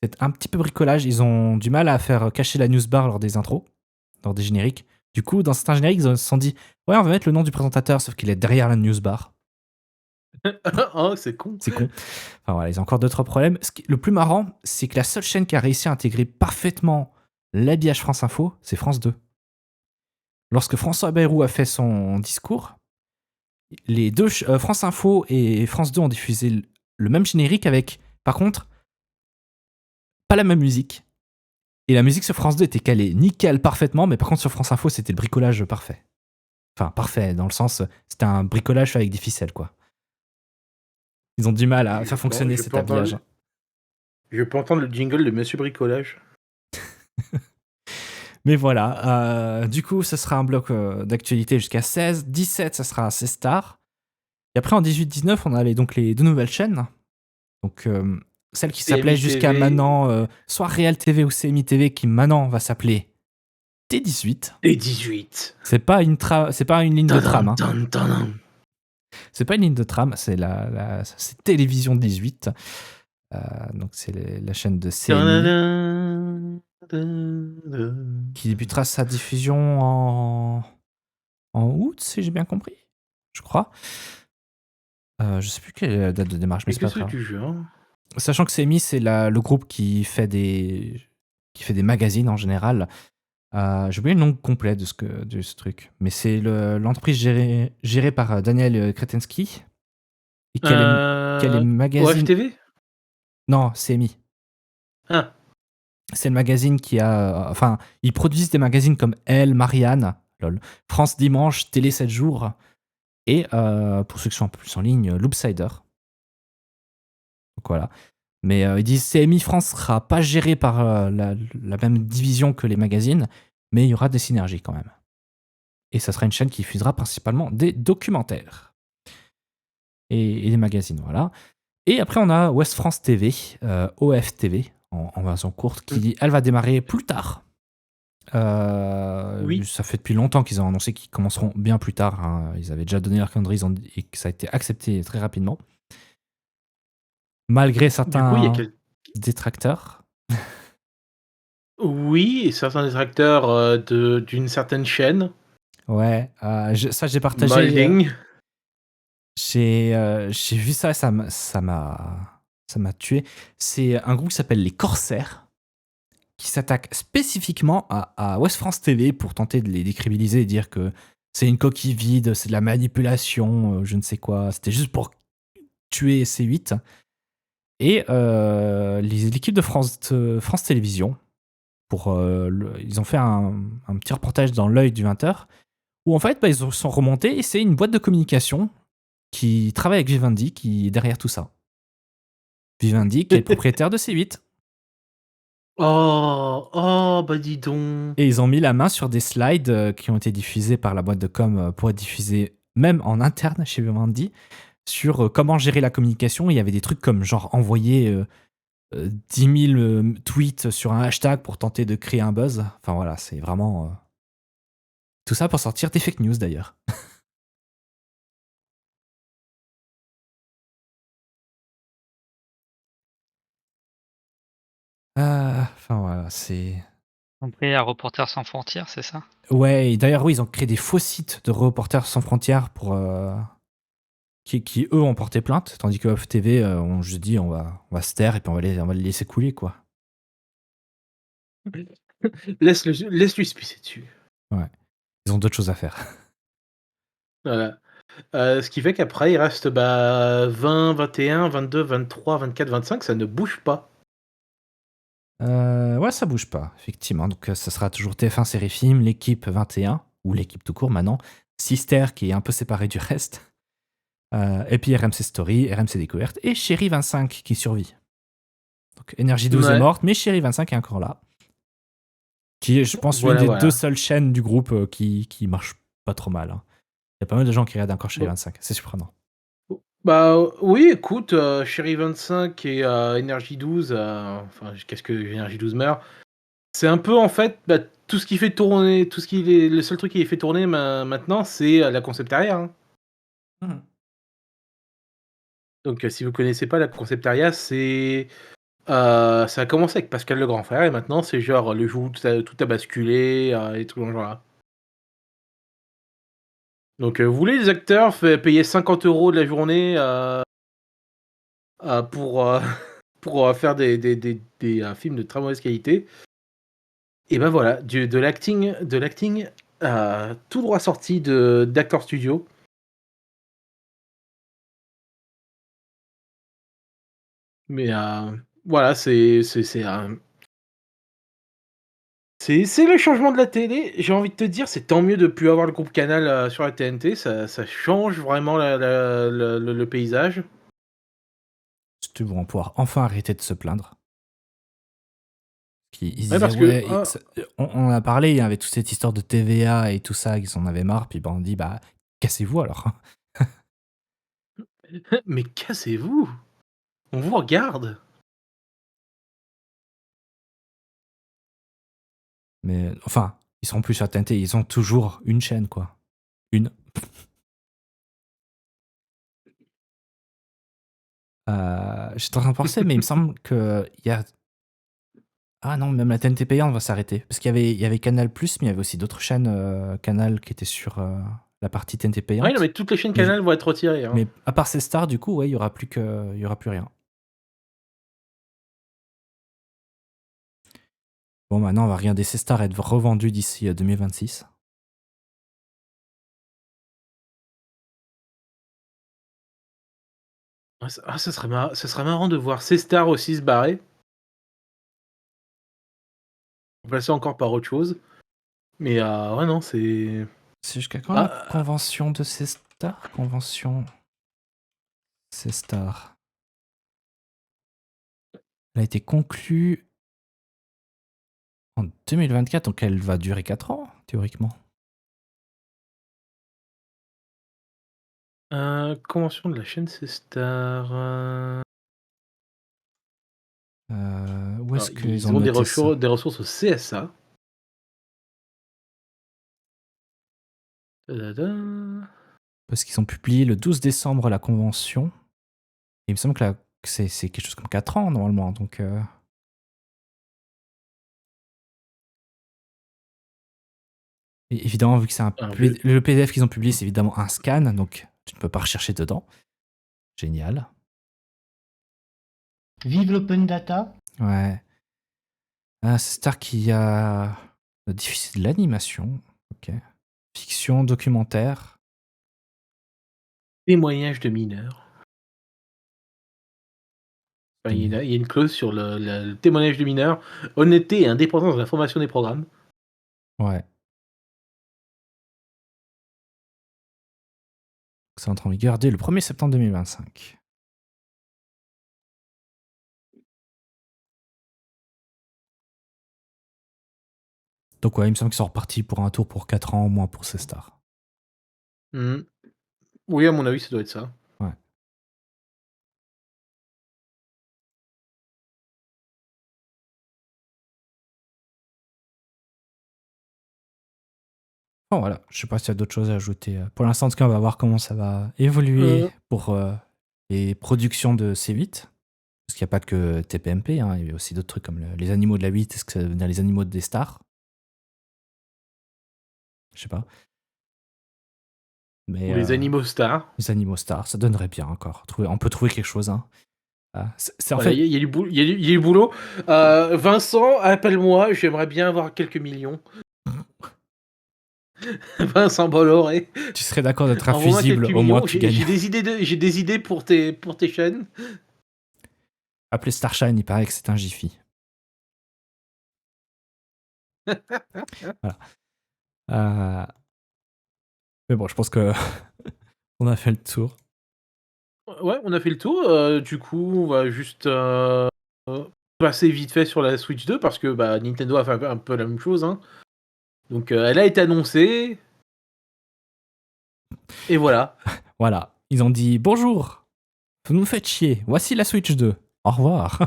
C'est un petit peu bricolage. Ils ont du mal à faire cacher la newsbar lors des intros, lors des génériques. Du coup, dans certains génériques, ils se sont dit ouais, on va mettre le nom du présentateur, sauf qu'il est derrière la newsbar. Oh, c'est con. C'est con. Enfin voilà, ils ont encore d'autres problèmes. Le plus marrant, c'est que la seule chaîne qui a réussi à intégrer parfaitement l'habillage France Info, c'est France 2. Lorsque François Bayrou a fait son discours, les deux, France Info et France 2 ont diffusé le même générique avec, par contre, pas la même musique. Et la musique sur France 2 était calée nickel, parfaitement, mais par contre sur France Info, c'était le bricolage parfait. Enfin, parfait, dans le sens, c'était un bricolage avec des ficelles, quoi. Ils ont du mal à faire fonctionner cet habillage. Je peux entendre le jingle de Monsieur Bricolage. Mais voilà, du coup, ce sera un bloc d'actualité jusqu'à 16. 17, ça sera assez star. Et après, en 18-19, on a donc les deux nouvelles chaînes. Donc, celle qui s'appelait CMI jusqu'à TV. maintenant soit Real TV ou CMI TV, qui maintenant va s'appeler T18. Et 18. C'est pas une ligne de tram. Hein. Tadam. C'est pas une ligne de tram, c'est c'est Télévision 18. Donc, c'est la chaîne de CMI qui débutera sa diffusion en août, si j'ai bien compris. Je crois. Je sais plus quelle est la date de démarche, mais Et c'est pas qu'est-ce que grave. tu veux, hein? Sachant que CMI, c'est le groupe qui fait des magazines en général. J'ai oublié le nom complet de ce truc. Mais c'est l'entreprise gérée par Daniel Kretensky. Et qui a les magazines. OFTV? Non, CMI. Ah. C'est le magazine qui a. Enfin, ils produisent des magazines comme Elle, Marianne, lol, France Dimanche, Télé 7 jours. Et pour ceux qui sont un peu plus en ligne, Loopsider. Donc voilà. Mais ils disent CMI France sera pas géré par la même division que les magazines, mais il y aura des synergies quand même. Et ça sera une chaîne qui diffusera principalement des documentaires et des magazines, voilà. Et après, on a Ouest France TV, OFTV, en version courte, qui, elle, va démarrer plus tard. Oui. Ça fait depuis longtemps qu'ils ont annoncé qu'ils commenceront bien plus tard. Hein. Ils avaient déjà donné leur calendrier et que ça a été accepté très rapidement. Malgré certains détracteurs. Oui, et certains détracteurs d'une certaine chaîne. Ouais, ça j'ai partagé. Molding. J'ai vu ça, ça m'a tué. C'est un groupe qui s'appelle les Corsaires, qui s'attaque spécifiquement à Ouest France TV pour tenter de les décrédibiliser et dire que c'est une coquille vide, c'est de la manipulation, je ne sais quoi. C'était juste pour tuer C8. Et l'équipe de France Télévisions, ils ont fait un petit reportage dans l'œil du 20h, où en fait, ils sont remontés et c'est une boîte de communication qui travaille avec Vivendi qui est derrière tout ça. Vivendi qui est le propriétaire de C8. Bah dis donc. Et ils ont mis la main sur des slides qui ont été diffusés par la boîte de com pour être diffusés même en interne chez Vivendi sur comment gérer la communication. Il y avait des trucs comme genre envoyer 10 000 tweets sur un hashtag pour tenter de créer un buzz. Enfin voilà, c'est vraiment... Tout ça pour sortir des fake news d'ailleurs. Enfin voilà, c'est... Compris à Reporters sans frontières, c'est ça? Ouais, et d'ailleurs, oui, ils ont créé des faux sites de Reporters sans frontières pour... qui, eux, ont porté plainte, tandis que Off TV ont juste dit on va se taire et puis on va les laisser couler, quoi. Laisse-lui se pisser dessus. Ouais. Ils ont d'autres choses à faire. Voilà. Ce qui fait qu'après, il reste 20, 21, 22, 23, 24, 25, ça ne bouge pas. Ouais, ça bouge pas, effectivement. Donc, ça sera toujours TF1 Série Film, l'équipe 21, ou l'équipe tout court maintenant, Sister qui est un peu séparée du reste, et puis RMC Story, RMC Découverte, et Chérie 25 qui survit. Donc, Énergie 12 est Ouais. morte, mais Chérie 25 est encore là. Qui est, je pense, Voilà, l'une des voilà. 2 seules chaînes du groupe qui marche pas trop mal. Hein. Il y a pas mal de gens qui regardent encore Chérie Bon. 25, c'est surprenant. Bah oui, écoute, Chérie 25 et Énergie 12, enfin, qu'est-ce que Énergie 12 meurt? C'est un peu en fait tout ce qui fait tourner, le seul truc qui les fait tourner maintenant, c'est la conceptaria. Hein. Donc si vous connaissez pas la conceptaria, c'est ça a commencé avec Pascal le grand frère et maintenant c'est genre le jour où tout a basculé et tout dans le genre là. Donc vous voulez les acteurs, payer 50 € de la journée pour pour faire des films de très mauvaise qualité. Et ben voilà, de l'acting tout droit sorti d'Actor Studio. Mais voilà, c'est le changement de la télé. J'ai envie de te dire, c'est tant mieux de plus avoir le groupe Canal sur la TNT. Ça change vraiment le paysage. Ils vont pouvoir enfin arrêter de se plaindre. Ils Ouais, disaient, parce que ouais, on en a parlé, il y avait toute cette histoire de TVA et tout ça, ils en avaient marre, puis on dit, bah, cassez-vous alors. mais cassez-vous! On vous regarde! Mais enfin, ils seront plus sur TNT, ils ont toujours une chaîne, quoi. Une. J'étais en train de penser, mais il me semble qu'il y a. Ah non, même la TNT payante va s'arrêter. Parce qu'il y avait Canal, mais il y avait aussi d'autres chaînes Canal qui étaient sur la partie TNT Ouais, payante. non, mais toutes les chaînes Mais Canal vont être retirées. Hein. Mais à part ces stars, du coup, ouais, il y aura plus rien. Bon, maintenant, on va regarder ces stars être revendues d'ici 2026. Ça serait marrant de voir ces stars aussi se barrer. Remplacé encore par autre chose. Mais ouais, non, c'est. C'est jusqu'à quand la Ah, convention de ces stars? Convention. Ces stars. Elle a été conclue en 2024, donc elle va durer 4 ans, théoriquement. convention de la chaîne C'est Star. Où est-ce qu'ils Ils ont ont noté ça? des ressources au CSA. Tadada. Parce qu'ils ont publié le 12 décembre la convention. Et il me semble que c'est quelque chose comme 4 ans, normalement. Donc, et évidemment, vu que c'est le PDF qu'ils ont publié, c'est évidemment un scan, donc tu ne peux pas rechercher dedans. Génial. Vive l'open data. Ouais. C'est Star qui a diffusé de l'animation. Ok. fiction, documentaire. Témoignage de mineurs. Enfin, il y a une clause sur le témoignage de mineurs. Honnêteté et indépendance de la formation des programmes. Ouais. Ça entre en vigueur dès le 1er septembre 2025. Donc ouais, il me semble qu'ils sont repartis pour un tour pour 4 ans au moins pour ces stars. Mhm. Oui, à mon avis, ça doit être ça. Ouais. Bon voilà, je sais pas s'il y a d'autres choses à ajouter. Pour l'instant, en tout cas, on va voir comment ça va évoluer pour les productions de C8. Parce qu'il n'y a pas que TPMP, hein, il y a aussi d'autres trucs comme les animaux de la 8, est-ce que ça va devenir les animaux des stars? Je sais pas. Mais Ou les animaux stars. les animaux stars, ça donnerait bien encore. On peut trouver quelque chose. Hein. C'est en Voilà, fait, il y a du boulot. Vincent, appelle-moi, j'aimerais bien avoir quelques millions. Vincent Bolloré. tu serais d'accord d'être Envoie-moi infusible, quelques au moins millions. tu J'ai gagnes. j'ai des idées pour tes chaînes. Appeler Starshine, il paraît que c'est un Jiffy. Voilà. Mais bon, je pense que on a fait le tour. Ouais, on a fait le tour. Du coup, on va juste passer vite fait sur la Switch 2 parce que bah, Nintendo a fait un peu la même chose. Hein. Donc, elle a été annoncée. Et voilà. Voilà. Ils ont dit bonjour, vous nous faites chier. Voici la Switch 2. Au revoir.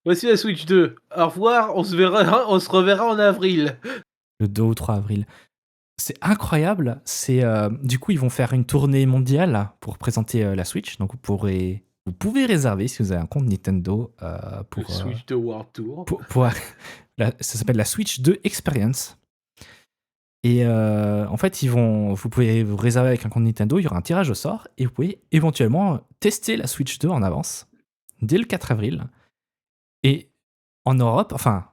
Voici la Switch 2. Au revoir. On se reverra en avril. Le 2 ou 3 avril. C'est incroyable. Du coup, ils vont faire une tournée mondiale pour présenter la Switch. Donc, vous pouvez réserver si vous avez un compte Nintendo Le Switch 2 World Tour. ça s'appelle la Switch 2 Experience. Et en fait, vous pouvez vous réserver avec un compte Nintendo. Il y aura un tirage au sort et vous pouvez éventuellement tester la Switch 2 en avance dès le 4 avril. Et en Europe, enfin,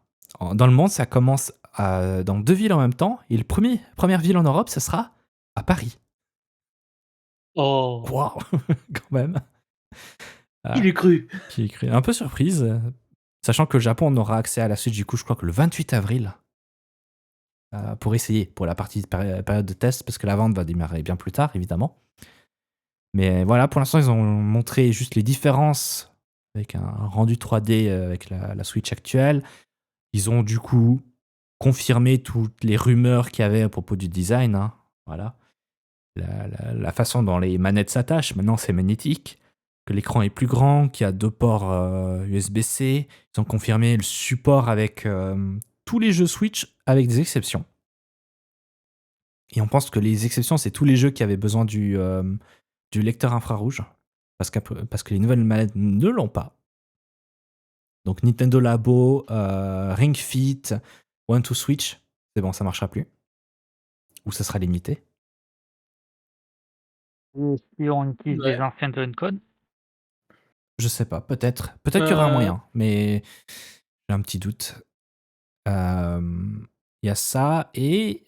dans le monde, ça commence dans 2 villes en même temps. Et première ville en Europe, ce sera à Paris. Oh. Waouh, quand même. Il est cru. Qui est un peu surprise. Sachant que le Japon, on aura accès à la Switch, du coup, je crois que le 28 avril. Pour essayer, pour la période de test, parce que la vente va démarrer bien plus tard, évidemment. Mais voilà, pour l'instant, ils ont montré juste les différences avec un rendu 3D avec la Switch actuelle. Ils ont du coup confirmé toutes les rumeurs qu'il y avait à propos du design. Hein. Voilà. La façon dont les manettes s'attachent, maintenant c'est magnétique. Que l'écran est plus grand, qu'il y a 2 ports USB-C. Ils ont confirmé le support avec tous les jeux Switch, avec des exceptions. Et on pense que les exceptions, c'est tous les jeux qui avaient besoin du lecteur infrarouge. Parce que les nouvelles manettes ne l'ont pas. Donc Nintendo Labo, Ring Fit, One to Switch, c'est bon, ça marchera plus. Ou ça sera limité. Et si on utilise Ouais. des anciens Joy-Con, Je sais pas, peut-être. Peut-être qu'il y aura un moyen, mais j'ai un petit doute. Il y a ça, et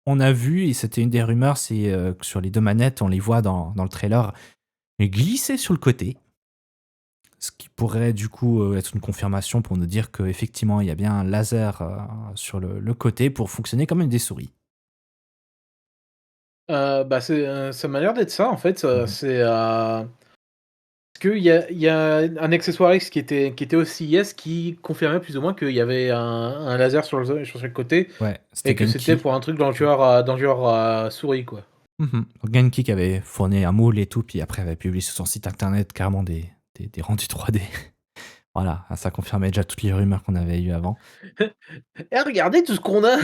on a vu, et c'était une des rumeurs, c'est que sur les 2 manettes, on les voit dans le trailer, glisser sur le côté. Ce qui pourrait du coup être une confirmation pour nous dire qu'effectivement, il y a bien un laser sur le côté pour fonctionner comme des souris. Bah, ça m'a l'air d'être ça, en fait. Mhm. C'est parce qu'il y a un accessoire X qui était au CES qui confirmait plus ou moins qu'il y avait un laser sur chaque côté Ouais, et c'était que c'était Genki. pour un truc dans le genre souris, quoi. Mhm. Genki qui avait fourni un moule et tout, puis après avait publié sur son site internet carrément des rendus 3D. Voilà, ça confirmait déjà toutes les rumeurs qu'on avait eues avant. Eh, regardez tout ce qu'on a!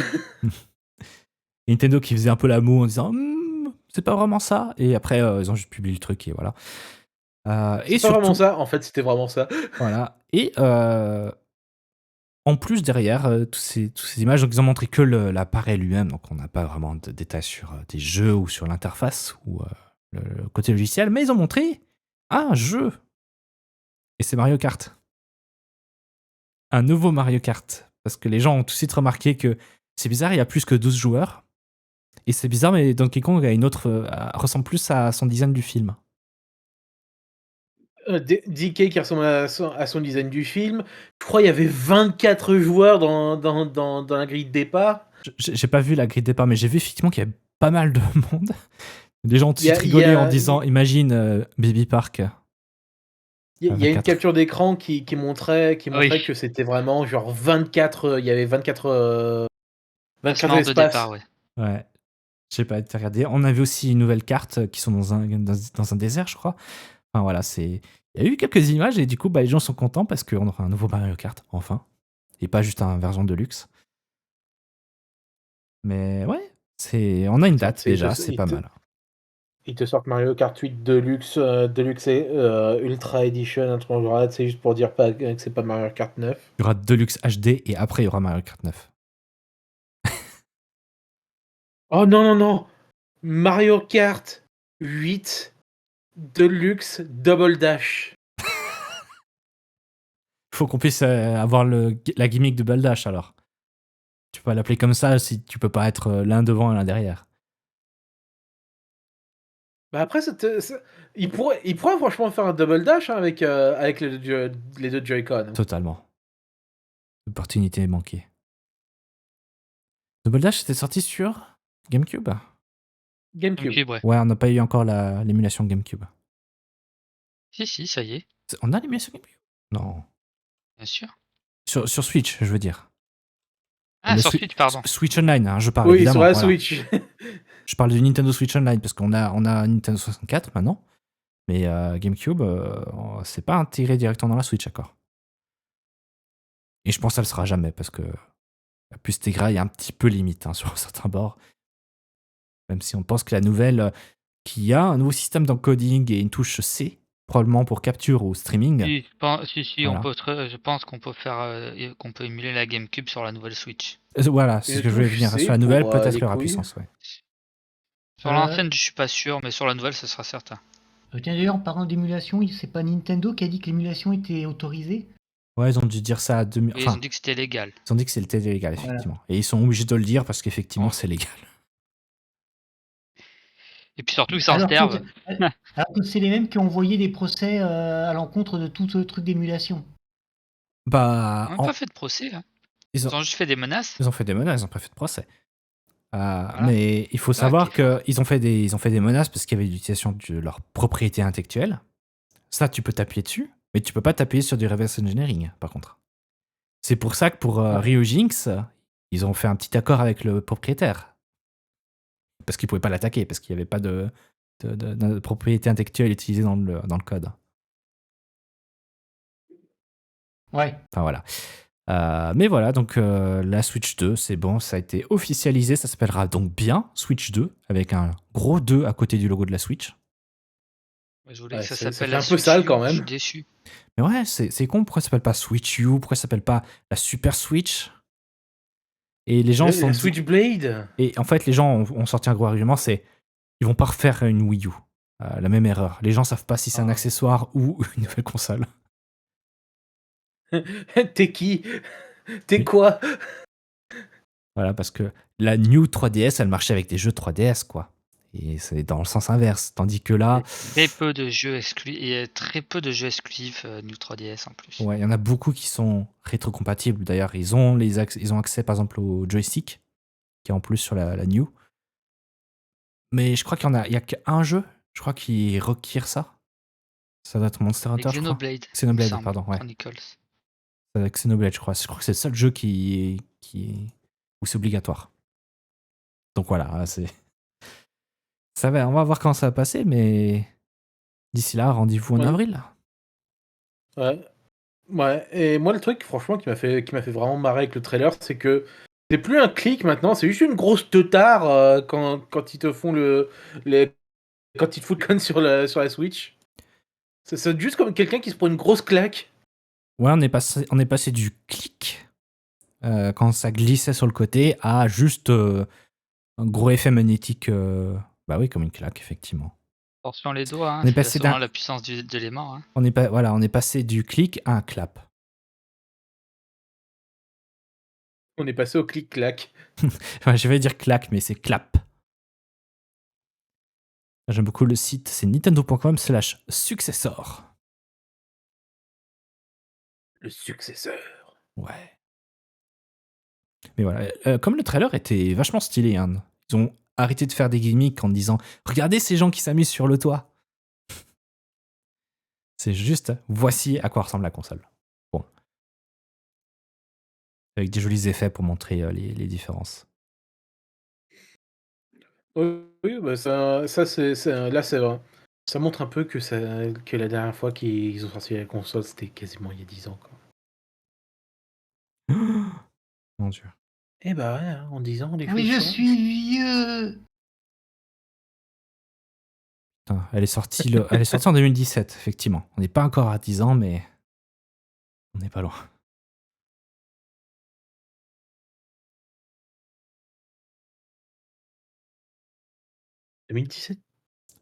Nintendo qui faisait un peu la moue en disant c'est pas vraiment ça, et après ils ont juste publié le truc et voilà. Et C'est pas vraiment surtout, ça, en fait, c'était vraiment ça. voilà. Et en plus derrière toutes ces images, donc ils ont montré que l'appareil lui-même, donc on n'a pas vraiment de détails sur des jeux ou sur l'interface ou le côté logiciel, mais ils ont montré un jeu. Et c'est Mario Kart. Un nouveau Mario Kart. Parce que les gens ont tout de suite remarqué que c'est bizarre, il y a plus que 12 joueurs. Et c'est bizarre, mais Donkey Kong a une autre, ressemble plus à son design du film. DK qui ressemble à son design du film. Je crois qu'il y avait 24 joueurs dans la grille de départ. J'ai pas vu la grille de départ, mais j'ai vu effectivement qu'il y avait pas mal de monde. Des gens ont Il y a- rigolé il y a- en disant, imagine Baby Park. Il y a une 24. capture d'écran qui montrait Oui. que c'était vraiment genre 24. Il y avait 24 Placement de espaces. départ, ouais. Ouais. J'ai pas été regardé. On avait aussi une nouvelle carte qui sont dans un désert, je crois. Enfin voilà, il y a eu quelques images et du coup, les gens sont contents parce qu'on aura un nouveau Mario Kart, enfin. Et pas juste une version de luxe. Mais ouais, on a une date déjà, c'est pas mal. Ils te sortent Mario Kart 8 Deluxe et Ultra Edition, un truc genre là, c'est juste pour dire que c'est pas Mario Kart 9. Il y aura Deluxe HD et après il y aura Mario Kart 9. Oh non, Mario Kart 8 Deluxe Double Dash. Faut qu'on puisse avoir la gimmick de Baldash alors. Tu peux pas l'appeler comme ça si tu peux pas être l'un devant et l'un derrière. Bah après, il pourrait franchement faire un Double Dash hein, avec les deux Joy-Con. Totalement. Opportunité manquée. Double Dash c'était sorti sur GameCube. GameCube. GameCube, ouais. Ouais, on n'a pas eu encore l'émulation GameCube. Si, ça y est, On a l'émulation GameCube? Non. bien sûr. Sur Switch, je veux dire. Ah, Le sur Switch, pardon. Switch Online, hein, je parle Oui, évidemment. sur la voilà. Switch. Je parle du Nintendo Switch Online parce qu'on a Nintendo 64 maintenant. Mais GameCube, c'est pas intégré directement dans la Switch, d'accord. Et je pense que ça le sera jamais parce que la puce Tegra est un petit peu limite sur certains bords. Même si on pense que la nouvelle, qui a un nouveau système d'encoding et une touche C, probablement pour capture ou streaming. Si, Voilà. je pense qu'on peut qu'on peut émuler la GameCube sur la nouvelle Switch. Voilà, c'est ce que je voulais touche venir. C Sur la nouvelle, pour, peut-être les qu'il y aura couilles. puissance, ouais. Sur l'ancienne, je suis pas sûr, mais sur la nouvelle, ce sera certain. Tiens, d'ailleurs, en parlant d'émulation, c'est pas Nintendo qui a dit que l'émulation était autorisée? Ouais, ils ont dû dire ça à Et ils ont dit que c'était légal. Ils ont dit que c'était légal, Voilà. effectivement. Et ils sont obligés de le dire parce qu'effectivement, Ouais. c'est légal. Et puis surtout, ils s'en Alors servent. que c'est les mêmes qui ont envoyé des procès à l'encontre de tout ce truc d'émulation. Bah, On n'a pas fait de procès. Hein. ils Ils ont juste fait des menaces. ont fait des menaces, ils ont pas fait de procès. Voilà. Mais il faut Ah, savoir ok. qu'ils ont fait des menaces parce qu'il y avait l'utilisation de leur propriété intellectuelle. Ça, tu peux t'appuyer dessus, mais tu peux pas t'appuyer sur du reverse engineering, par contre. C'est pour ça que pour Ryujinx, ils ont fait un petit accord avec le propriétaire. Parce qu'ils pouvaient pas l'attaquer, parce qu'il n'y avait pas de propriété intellectuelle utilisée dans le code. Ouais. Enfin voilà. Mais voilà, donc la Switch 2, c'est bon, ça a été officialisé, ça s'appellera donc bien Switch 2, avec un gros 2 à côté du logo de la Switch. Je voulais Ouais, que ça ça s'appelle fait un la peu Switch sale, U, quand Je suis même. déçu. Mais ouais, c'est con, pourquoi ça s'appelle pas Switch U, pourquoi ça s'appelle pas la Super Switch? Et les gens sont La dit- Switchblade. Et en fait, les gens ont sorti un gros argument, c'est ils vont pas refaire une Wii U. La même erreur. Les gens savent pas si c'est un accessoire ou une nouvelle console. T'es qui? T'es quoi? Voilà, parce que la New 3DS, elle marchait avec des jeux 3DS, quoi. Et c'est dans le sens inverse. Tandis que là, Très peu de jeux exclusifs. Il y a très peu de jeux exclusifs New 3DS en plus. ouais, il y en a beaucoup qui sont rétrocompatibles. D'ailleurs, ils ont accès, par exemple, au joystick, qui est en plus sur la New. Mais je crois qu'il y a qu'un jeu, je crois, qui requiert ça. Ça doit être Monster Hunter, je crois. Xenoblade. Xenoblade, il me semble, pardon, ouais. Chronicles. Xenoblade, je crois. Je crois que c'est le seul jeu où c'est obligatoire. Donc voilà, ça va, on va voir comment ça va passer, mais d'ici là, rendez-vous en Ouais. avril. Ouais. Et moi, le truc, franchement, qui m'a fait vraiment marrer avec le trailer, c'est que c'est plus un clic maintenant, c'est juste une grosse teutard quand ils te font quand ils te foutent con sur la Switch. C'est juste comme quelqu'un qui se prend une grosse claque. Ouais, on est passé du clic quand ça glissait sur le côté à juste un gros effet magnétique. Bah oui, comme une claque, effectivement. Attention les doigts, hein, On est c'est passé selon d'un- la puissance de l'aimant. Hein. On est passé du clic à un clap. On est passé au clic-clac. Enfin, je vais dire clac, mais c'est clap. J'aime beaucoup le site, c'est nintendo.com/successor. Le successeur. Ouais. Mais voilà, comme le trailer était vachement stylé, hein, ils ont arrêté de faire des gimmicks en disant regardez ces gens qui s'amusent sur le toit. C'est juste voici à quoi ressemble la console. Bon. Avec des jolis effets pour montrer les différences. Oui, bah là, c'est vrai. Ça montre un peu que la dernière fois qu'ils ont sorti la console, c'était quasiment il y a 10 ans, quoi. Mon Dieu. Eh bah ouais, hein, en 10 ans, les Mais choses je changent. suis vieux. Putain, elle est sortie en 2017, effectivement. On n'est pas encore à 10 ans, mais on n'est pas loin. 2017?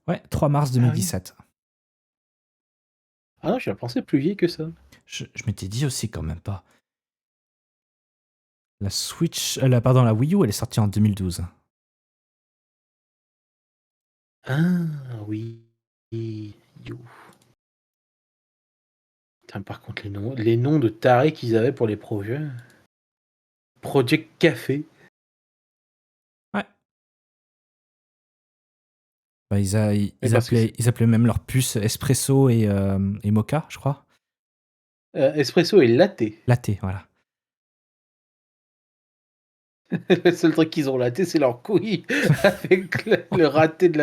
Ouais, 3 mars Ah oui. 2017. Ah non, je la pensais plus vieille que ça. Je m'étais dit aussi quand même pas. La Switch, la Wii U, elle est sortie en 2012. Ah oui. You. Putain, par contre, les noms de tarés qu'ils avaient pour les projets. Project Café. Ouais. Bah, ils Mais parce que appelaient même leur puce Espresso et Mocha, je crois. Espresso et latte. Latte, voilà. Le seul truc qu'ils ont laté, c'est leur couille avec le raté de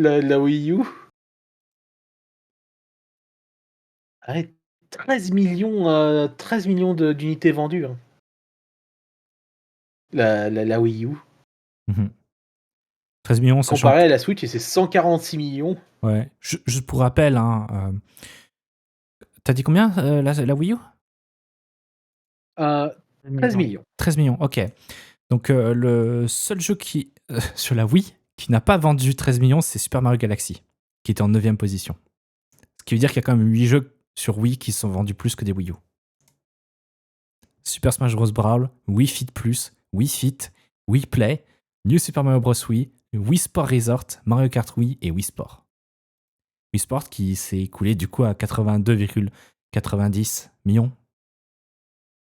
la Wii U. Ouais, 13 millions, 13 millions d'unités vendues, hein. La Wii U. 13 millions, sachant Comparé que... à la Switch, et c'est 146 millions. Ouais. Juste pour rappel, hein, t'as dit combien la Wii U 13 millions. 13 millions, ok. Donc le seul jeu qui sur la Wii qui n'a pas vendu 13 millions, c'est Super Mario Galaxy, qui était en 9ème position. Ce qui veut dire qu'il y a quand même 8 jeux sur Wii qui sont vendus plus que des Wii U. Super Smash Bros. Brawl, Wii Fit Plus, Wii Fit, Wii Play, New Super Mario Bros. Wii, Wii Sport Resort, Mario Kart Wii et Wii Sport. Wii Sport qui s'est écoulé du coup à 82,90 millions.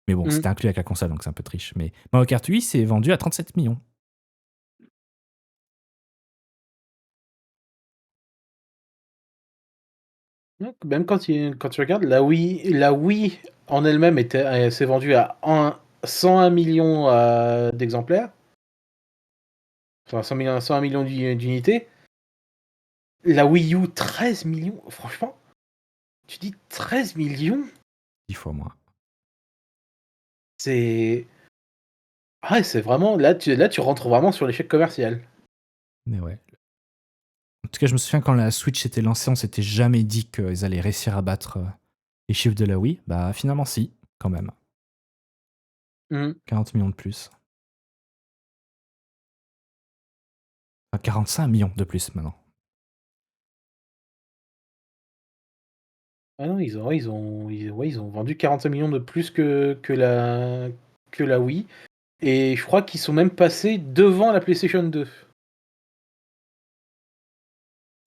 Mais bon, c'était inclus avec la console, donc c'est un peu triche. Mais Mario Kart Wii s'est vendu à 37 millions. Donc, même quand tu regardes, la Wii en elle-même s'est vendue à 101 millions d'exemplaires. Enfin, 101 millions d'unités. La Wii U, 13 millions. Franchement, tu dis 13 millions 10 fois moins. C'est. Ah ouais, c'est vraiment. Là, tu rentres vraiment sur l'échec commercial. Mais ouais. En tout cas, je me souviens quand la Switch était lancée, on s'était jamais dit qu'ils allaient réussir à battre les chiffres de la Wii. Bah finalement si, quand même. 40 millions de plus. Enfin, 45 millions de plus maintenant. Ah non, ils ont vendu 45 millions de plus que la Wii. Et je crois qu'ils sont même passés devant la PlayStation 2.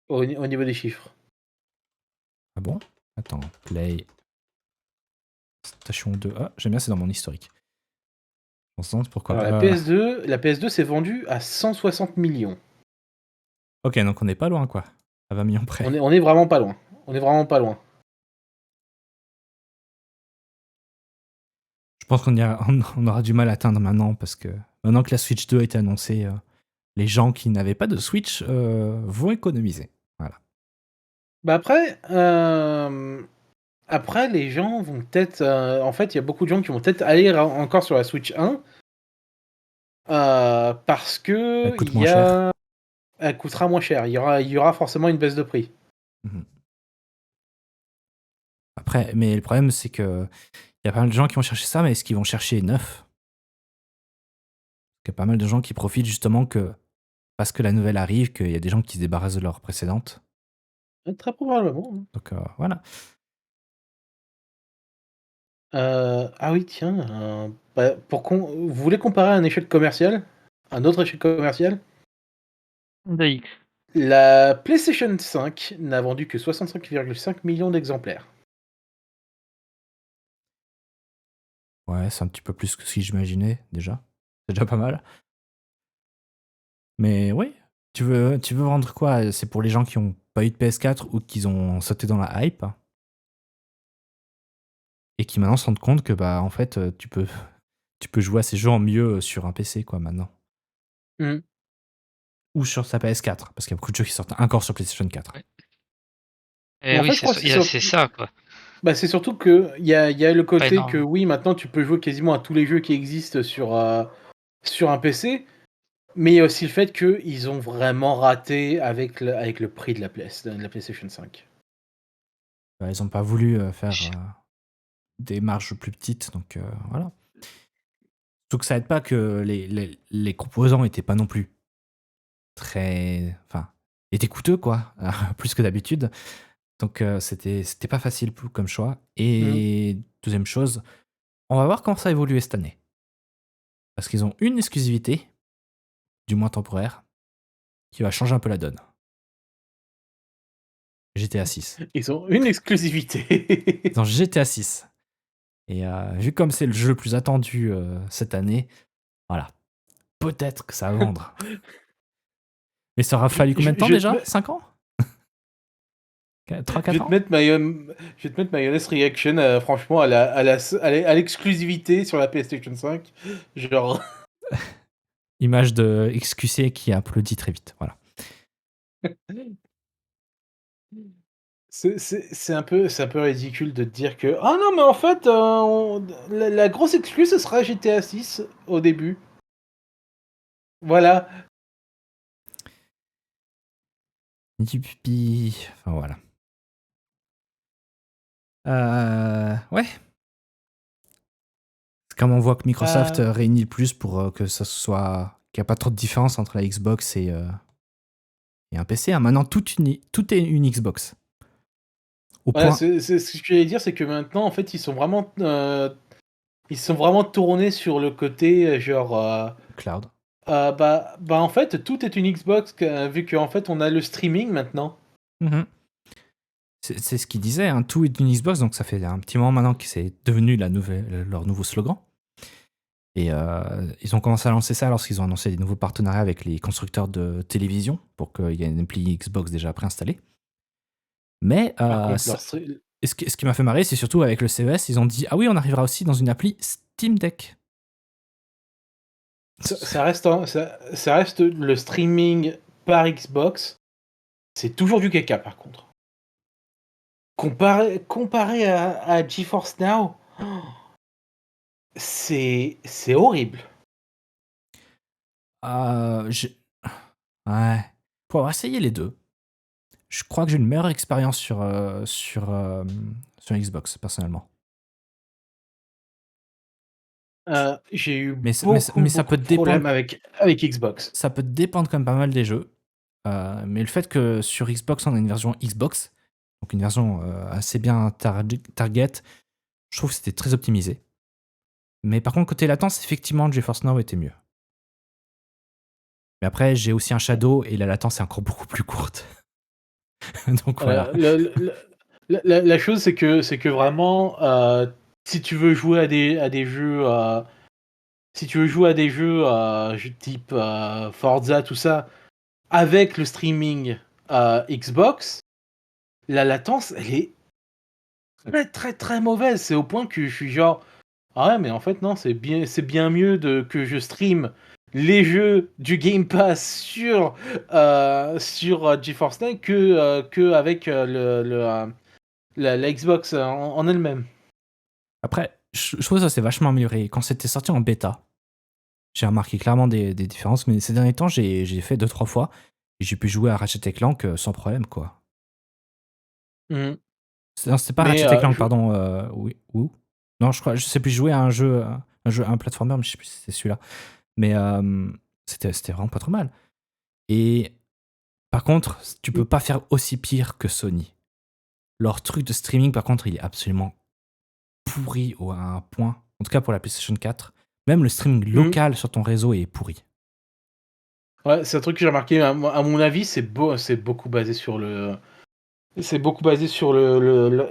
Au niveau des chiffres. Ah bon? Attends, Play Station 2. Ah, j'aime bien, c'est dans mon historique. On se demande pourquoi. Alors, la PS2 s'est vendue à 160 millions. Ok, donc on n'est pas loin, quoi. À 20 millions près. On est vraiment pas loin. On est vraiment pas loin. Je pense on aura du mal à atteindre maintenant, parce que maintenant que la Switch 2 a été annoncée, les gens qui n'avaient pas de Switch vont économiser. Voilà. Bah après, les gens vont peut-être... en fait, il y a beaucoup de gens qui vont peut-être aller encore sur la Switch 1. Parce que Elle coûte moins cher. elle coûtera moins cher. Il y aura forcément une baisse de prix. Après, mais le problème, c'est que il y a pas mal de gens qui vont chercher ça, mais est-ce qu'ils vont chercher neuf? Il y a pas mal de gens qui profitent justement que, parce que la nouvelle arrive, qu'il y a des gens qui se débarrassent de leur précédente. Très probablement. Donc voilà. Ah oui, tiens. Vous voulez comparer un échec commercial? Un autre échec commercial? DX. La PlayStation 5 n'a vendu que 65,5 millions d'exemplaires. Ouais, c'est un petit peu plus que ce que j'imaginais déjà. C'est déjà pas mal. Mais oui, tu veux vendre quoi? C'est pour les gens qui ont pas eu de PS4 ou qui ont sauté dans la hype et qui maintenant se rendent compte que bah en fait tu peux jouer à ces jeux en mieux sur un PC quoi maintenant. Hmm. Ou sur sa PS4 parce qu'il y a beaucoup de jeux qui sortent encore sur PlayStation 4. Ouais. Mais Et en oui, fait, je crois que c'est ça, quoi. c'est surtout que il y a le Pas côté que énorme. oui, maintenant tu peux jouer quasiment à tous les jeux qui existent sur un PC, mais il y a aussi le fait qu'ils ont vraiment raté avec le prix de la PlayStation 5. Bah, ils ont pas voulu faire Je- des marges plus petites donc voilà. Surtout que ça aide pas que les composants étaient pas non plus très. Enfin, étaient coûteux, quoi, plus que d'habitude. Donc, c'était pas facile comme choix. Hmm. Et deuxième chose, on va voir comment ça a évolué cette année. Parce qu'ils ont une exclusivité, du moins temporaire, qui va changer un peu la donne. GTA 6. Ils ont une exclusivité. Dans GTA 6. Et vu comme c'est le jeu le plus attendu cette année, voilà. Peut-être que ça va vendre. Mais ça aura fallu combien de temps Je vais te déjà? me- 5 ans? 3 je vais 4 te ans? mettre je vais te mettre ma honest reaction, franchement, à l'exclusivité sur la PlayStation 5. Genre, Image de XQC qui applaudit très vite. Voilà. c'est un peu ridicule de te dire que ah non, mais en fait, la grosse exclue, ce sera GTA 6 au début. Voilà. Youpi. Enfin voilà. Ouais. Comme on voit que Microsoft Euh, réunit le plus pour que ça soit. Qu'il n'y a pas trop de différence entre la Xbox et un PC. Hein. Maintenant, tout est une Xbox. Au voilà, point. c'est ce que je voulais dire, c'est que maintenant, en fait, ils sont vraiment tournés sur le côté genre. Cloud. En fait, tout est une Xbox, vu qu'en fait, on a le streaming maintenant. Mhm. C'est ce qu'ils disaient, hein, tout est une Xbox, donc ça fait un petit moment maintenant que c'est devenu leur nouveau slogan. Et ils ont commencé à lancer ça lorsqu'ils ont annoncé des nouveaux partenariats avec les constructeurs de télévision pour qu'il y ait une appli Xbox déjà préinstallée. Mais Par contre, ce qui m'a fait marrer, c'est surtout avec le CES, ils ont dit ah oui, on arrivera aussi dans une appli Steam Deck. ça reste le streaming par Xbox. C'est toujours du caca, par contre. Comparé à GeForce Now, c'est horrible. J'ai- Ouais. Pour avoir essayé les deux, je crois que j'ai une meilleure expérience sur Xbox, personnellement. J'ai eu Mais, beaucoup, ça beaucoup peut de dépendre. problèmes avec Xbox. Ça peut dépendre quand même pas mal des jeux. Mais le fait que sur Xbox, on a une version Xbox, donc une version assez bien target, je trouve que c'était très optimisé. Mais par contre, côté latence, effectivement, GeForce Now était mieux. Mais après, j'ai aussi un Shadow et la latence est encore beaucoup plus courte. Donc voilà. La chose, c'est que vraiment, si tu veux jouer à des jeux, si tu veux jouer à des jeux type Forza, tout ça, avec le streaming Xbox, la latence, elle est très très très mauvaise. C'est au point que je suis genre, ah ouais, mais en fait non, c'est bien mieux que je stream les jeux du Game Pass sur GeForce Now que avec la Xbox en elle-même. Après, je trouve que ça s'est vachement amélioré. Quand c'était sorti en bêta, j'ai remarqué clairement des différences. Mais ces derniers temps, j'ai fait 2-3 fois et j'ai pu jouer à Ratchet Clank sans problème, quoi. Mhm. Non, c'était pas Mais Ratchet Clank, pardon. Oui, ou non, je sais plus jouer à un platformer, mais je sais plus si c'est celui-là. Mais c'était vraiment pas trop mal. Et par contre, tu peux pas faire aussi pire que Sony. Leur truc de streaming, par contre, il est absolument pourri à un point. En tout cas pour la PlayStation 4. Même le streaming Mhm. local sur ton réseau est pourri. Ouais, c'est un truc que j'ai remarqué. À mon avis, c'est beaucoup basé sur le. C'est beaucoup basé sur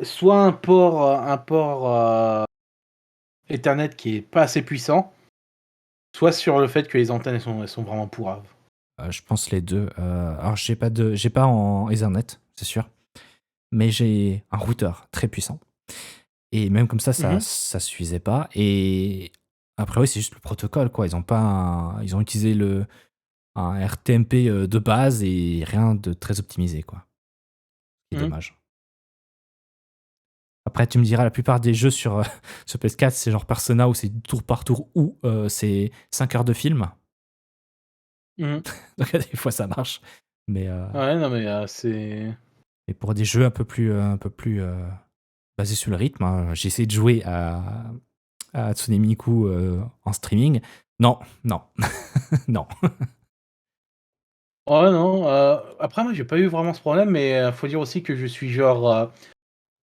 soit un port Ethernet qui est pas assez puissant, soit sur le fait que les antennes elles sont vraiment pourraves. Je pense les deux. Alors, j'ai pas en Ethernet, c'est sûr, mais j'ai un routeur très puissant. Et même comme ça, Mhm. ça suffisait pas. Et après, oui, c'est juste le protocole, quoi. Ils ont utilisé un RTMP de base et rien de très optimisé, quoi. C'est Mhm. dommage. Après, tu me diras, la plupart des jeux sur, sur PS4, c'est genre Persona où c'est tour par tour ou c'est 5 heures de film. Mhm. Donc, des fois, ça marche. Mais, Ouais, non mais c'est. mais pour des jeux un peu plus basés sur le rythme, hein, j'ai essayé de jouer à Hatsune Miku en streaming. Non, non, non. Ouais, non. Après, moi, j'ai pas eu vraiment ce problème, mais faut dire aussi que je suis genre.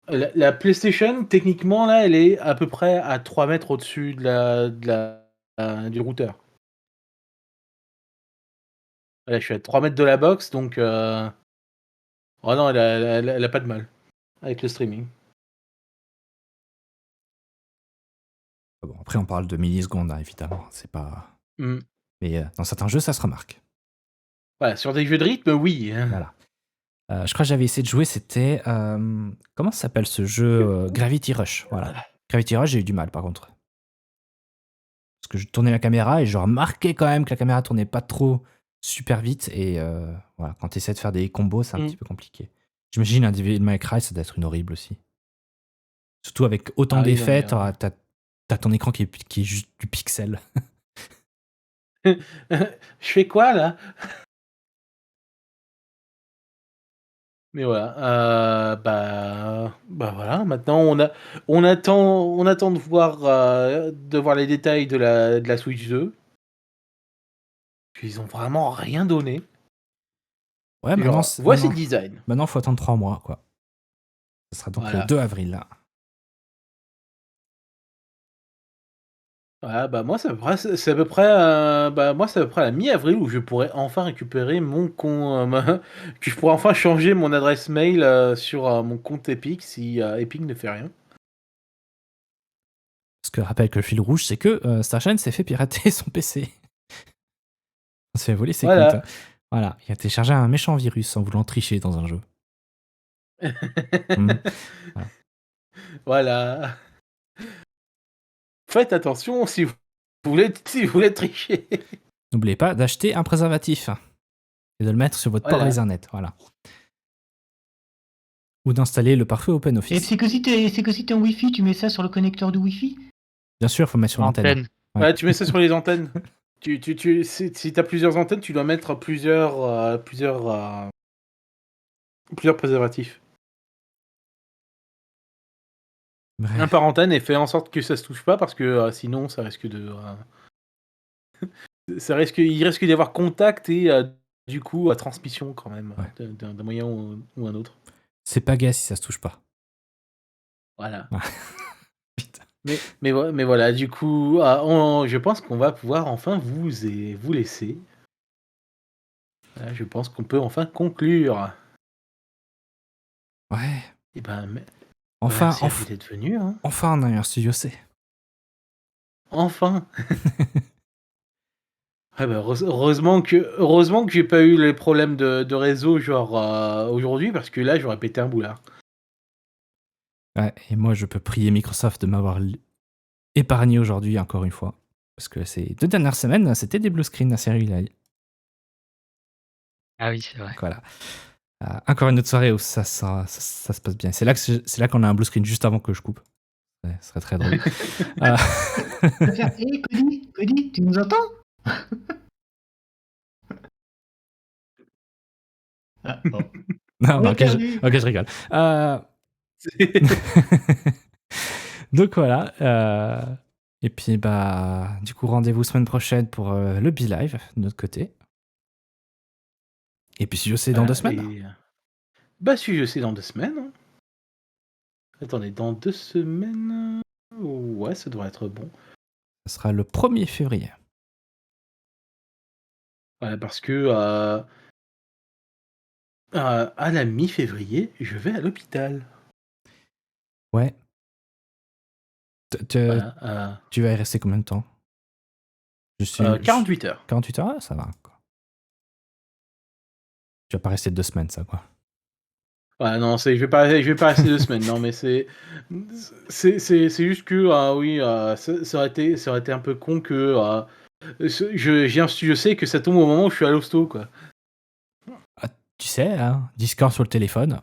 La PlayStation, techniquement, là, elle est à peu près à 3 mètres au-dessus du routeur. Là, je suis à 3 mètres de la box, donc. Oh non, elle a pas de mal avec le streaming. Bon, après, on parle de millisecondes, hein, évidemment. C'est pas. Hmm. Mais dans certains jeux, ça se remarque. Voilà, sur des jeux de rythme, oui. Voilà. Je crois que j'avais essayé de jouer, c'était. Comment ça s'appelle ce jeu Gravity Rush. Voilà. Gravity Rush, j'ai eu du mal par contre. Parce que je tournais la caméra et je remarquais quand même que la caméra tournait pas trop super vite. Et voilà, quand tu essaies de faire des combos, c'est un Hmm. petit peu compliqué. J'imagine un Devil May Cry, ça doit être une horrible aussi. Surtout avec autant Ah oui, non, d'effets, mais. t'as ton écran qui est juste du pixel. Je fais quoi là? Mais voilà, bah voilà, maintenant on attend de voir les détails de la Switch 2. Ils ont vraiment rien donné. Ouais, Genre, voici le design. maintenant, faut attendre 3 mois, quoi. Ce sera donc le Voilà. 2 avril, là. Voilà, bah moi c'est à peu près, moi c'est à peu près à la mi-avril où je pourrais enfin récupérer mon compte, que je pourrais enfin changer mon adresse mail sur mon compte Epic si Epic ne fait rien. Parce que rappelle que le fil rouge, c'est que Starshine s'est fait pirater son PC. On s'est fait voler ses comptes, hein. Voilà. Voilà, il a téléchargé un méchant virus en voulant tricher dans un jeu. Hmm. Voilà. Voilà. Faites attention si vous voulez tricher. N'oubliez pas d'acheter un préservatif et de le mettre sur votre port Voilà. Ethernet, voilà. Ou d'installer le parfait Et OpenOffice. c'est que si t'es en Wi-Fi, tu mets ça sur le connecteur du Wi-Fi. Bien sûr, il faut le mettre sur l'antenne. Antenne. Ouais. Ouais, tu mets ça sur les antennes. Si t'as plusieurs antennes, tu dois mettre plusieurs préservatifs. Un Bref. par antenne et fait en sorte que ça se touche pas parce que sinon il risque d'y avoir contact et du coup transmission quand même Ouais. d'un moyen ou un autre. C'est pas gay si ça se touche pas. Voilà. Ah. Putain. Mais voilà, du coup, je pense qu'on va pouvoir enfin vous laisser. Voilà, je pense qu'on peut enfin conclure. Ouais. Et ben, Enfin, merci à vous d'être venus. Hein. enfin, on a eu un studio C. Enfin. Ouais, bah, heureusement que j'ai pas eu les problèmes de réseau genre aujourd'hui parce que là j'aurais pété un boulard. Ouais, et moi, je peux prier Microsoft de m'avoir épargné aujourd'hui, encore une fois. Parce que ces 2 dernières semaines, c'était des blue screens assez réguliers. Ah oui, c'est vrai. Donc voilà. Encore une autre soirée où ça se passe bien. C'est là qu'on a un blue screen juste avant que je coupe. Ouais, ce serait très drôle. Euh, Hé, Cody, tu nous entends? Ah, bon. non, On non, l'a ok, perdu. je rigole. Donc voilà. Et puis, bah, du coup, rendez-vous semaine prochaine pour le Be Live de notre côté. Et puis, si je sais, dans 2 semaines. Si je sais dans 2 semaines. Hein. Attendez, dans 2 semaines. Ouais, ça devrait être bon. Ce sera le 1er février. Voilà, parce que à la mi-février, je vais à l'hôpital. Ouais. Voilà, Tu vas y rester combien de temps? Je suis 48 heures. 48 heures? Ah, ça va, quoi. Tu vas pas rester 2 semaines, ça, quoi. Ouais, non, je vais pas rester 2 semaines, non, mais c'est juste que, oui, ça aurait été un peu con que, je sais que ça tombe au moment où je suis à l'hosto, quoi. Ah, tu sais, hein, Discord sur le téléphone.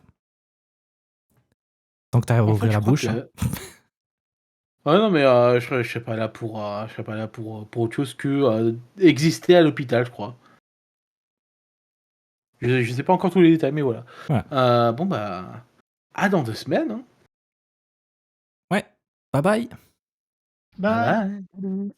Tant que tu arrives à En fait, ouvrir je la crois bouche, hein. que ouais, non, mais je serais pas là pour autre chose que, exister à l'hôpital, je crois. Je sais pas encore tous les détails, mais voilà. Voilà. Bon, bah, à dans 2 semaines, hein. Ouais. Bye bye. Bye Bye. bye.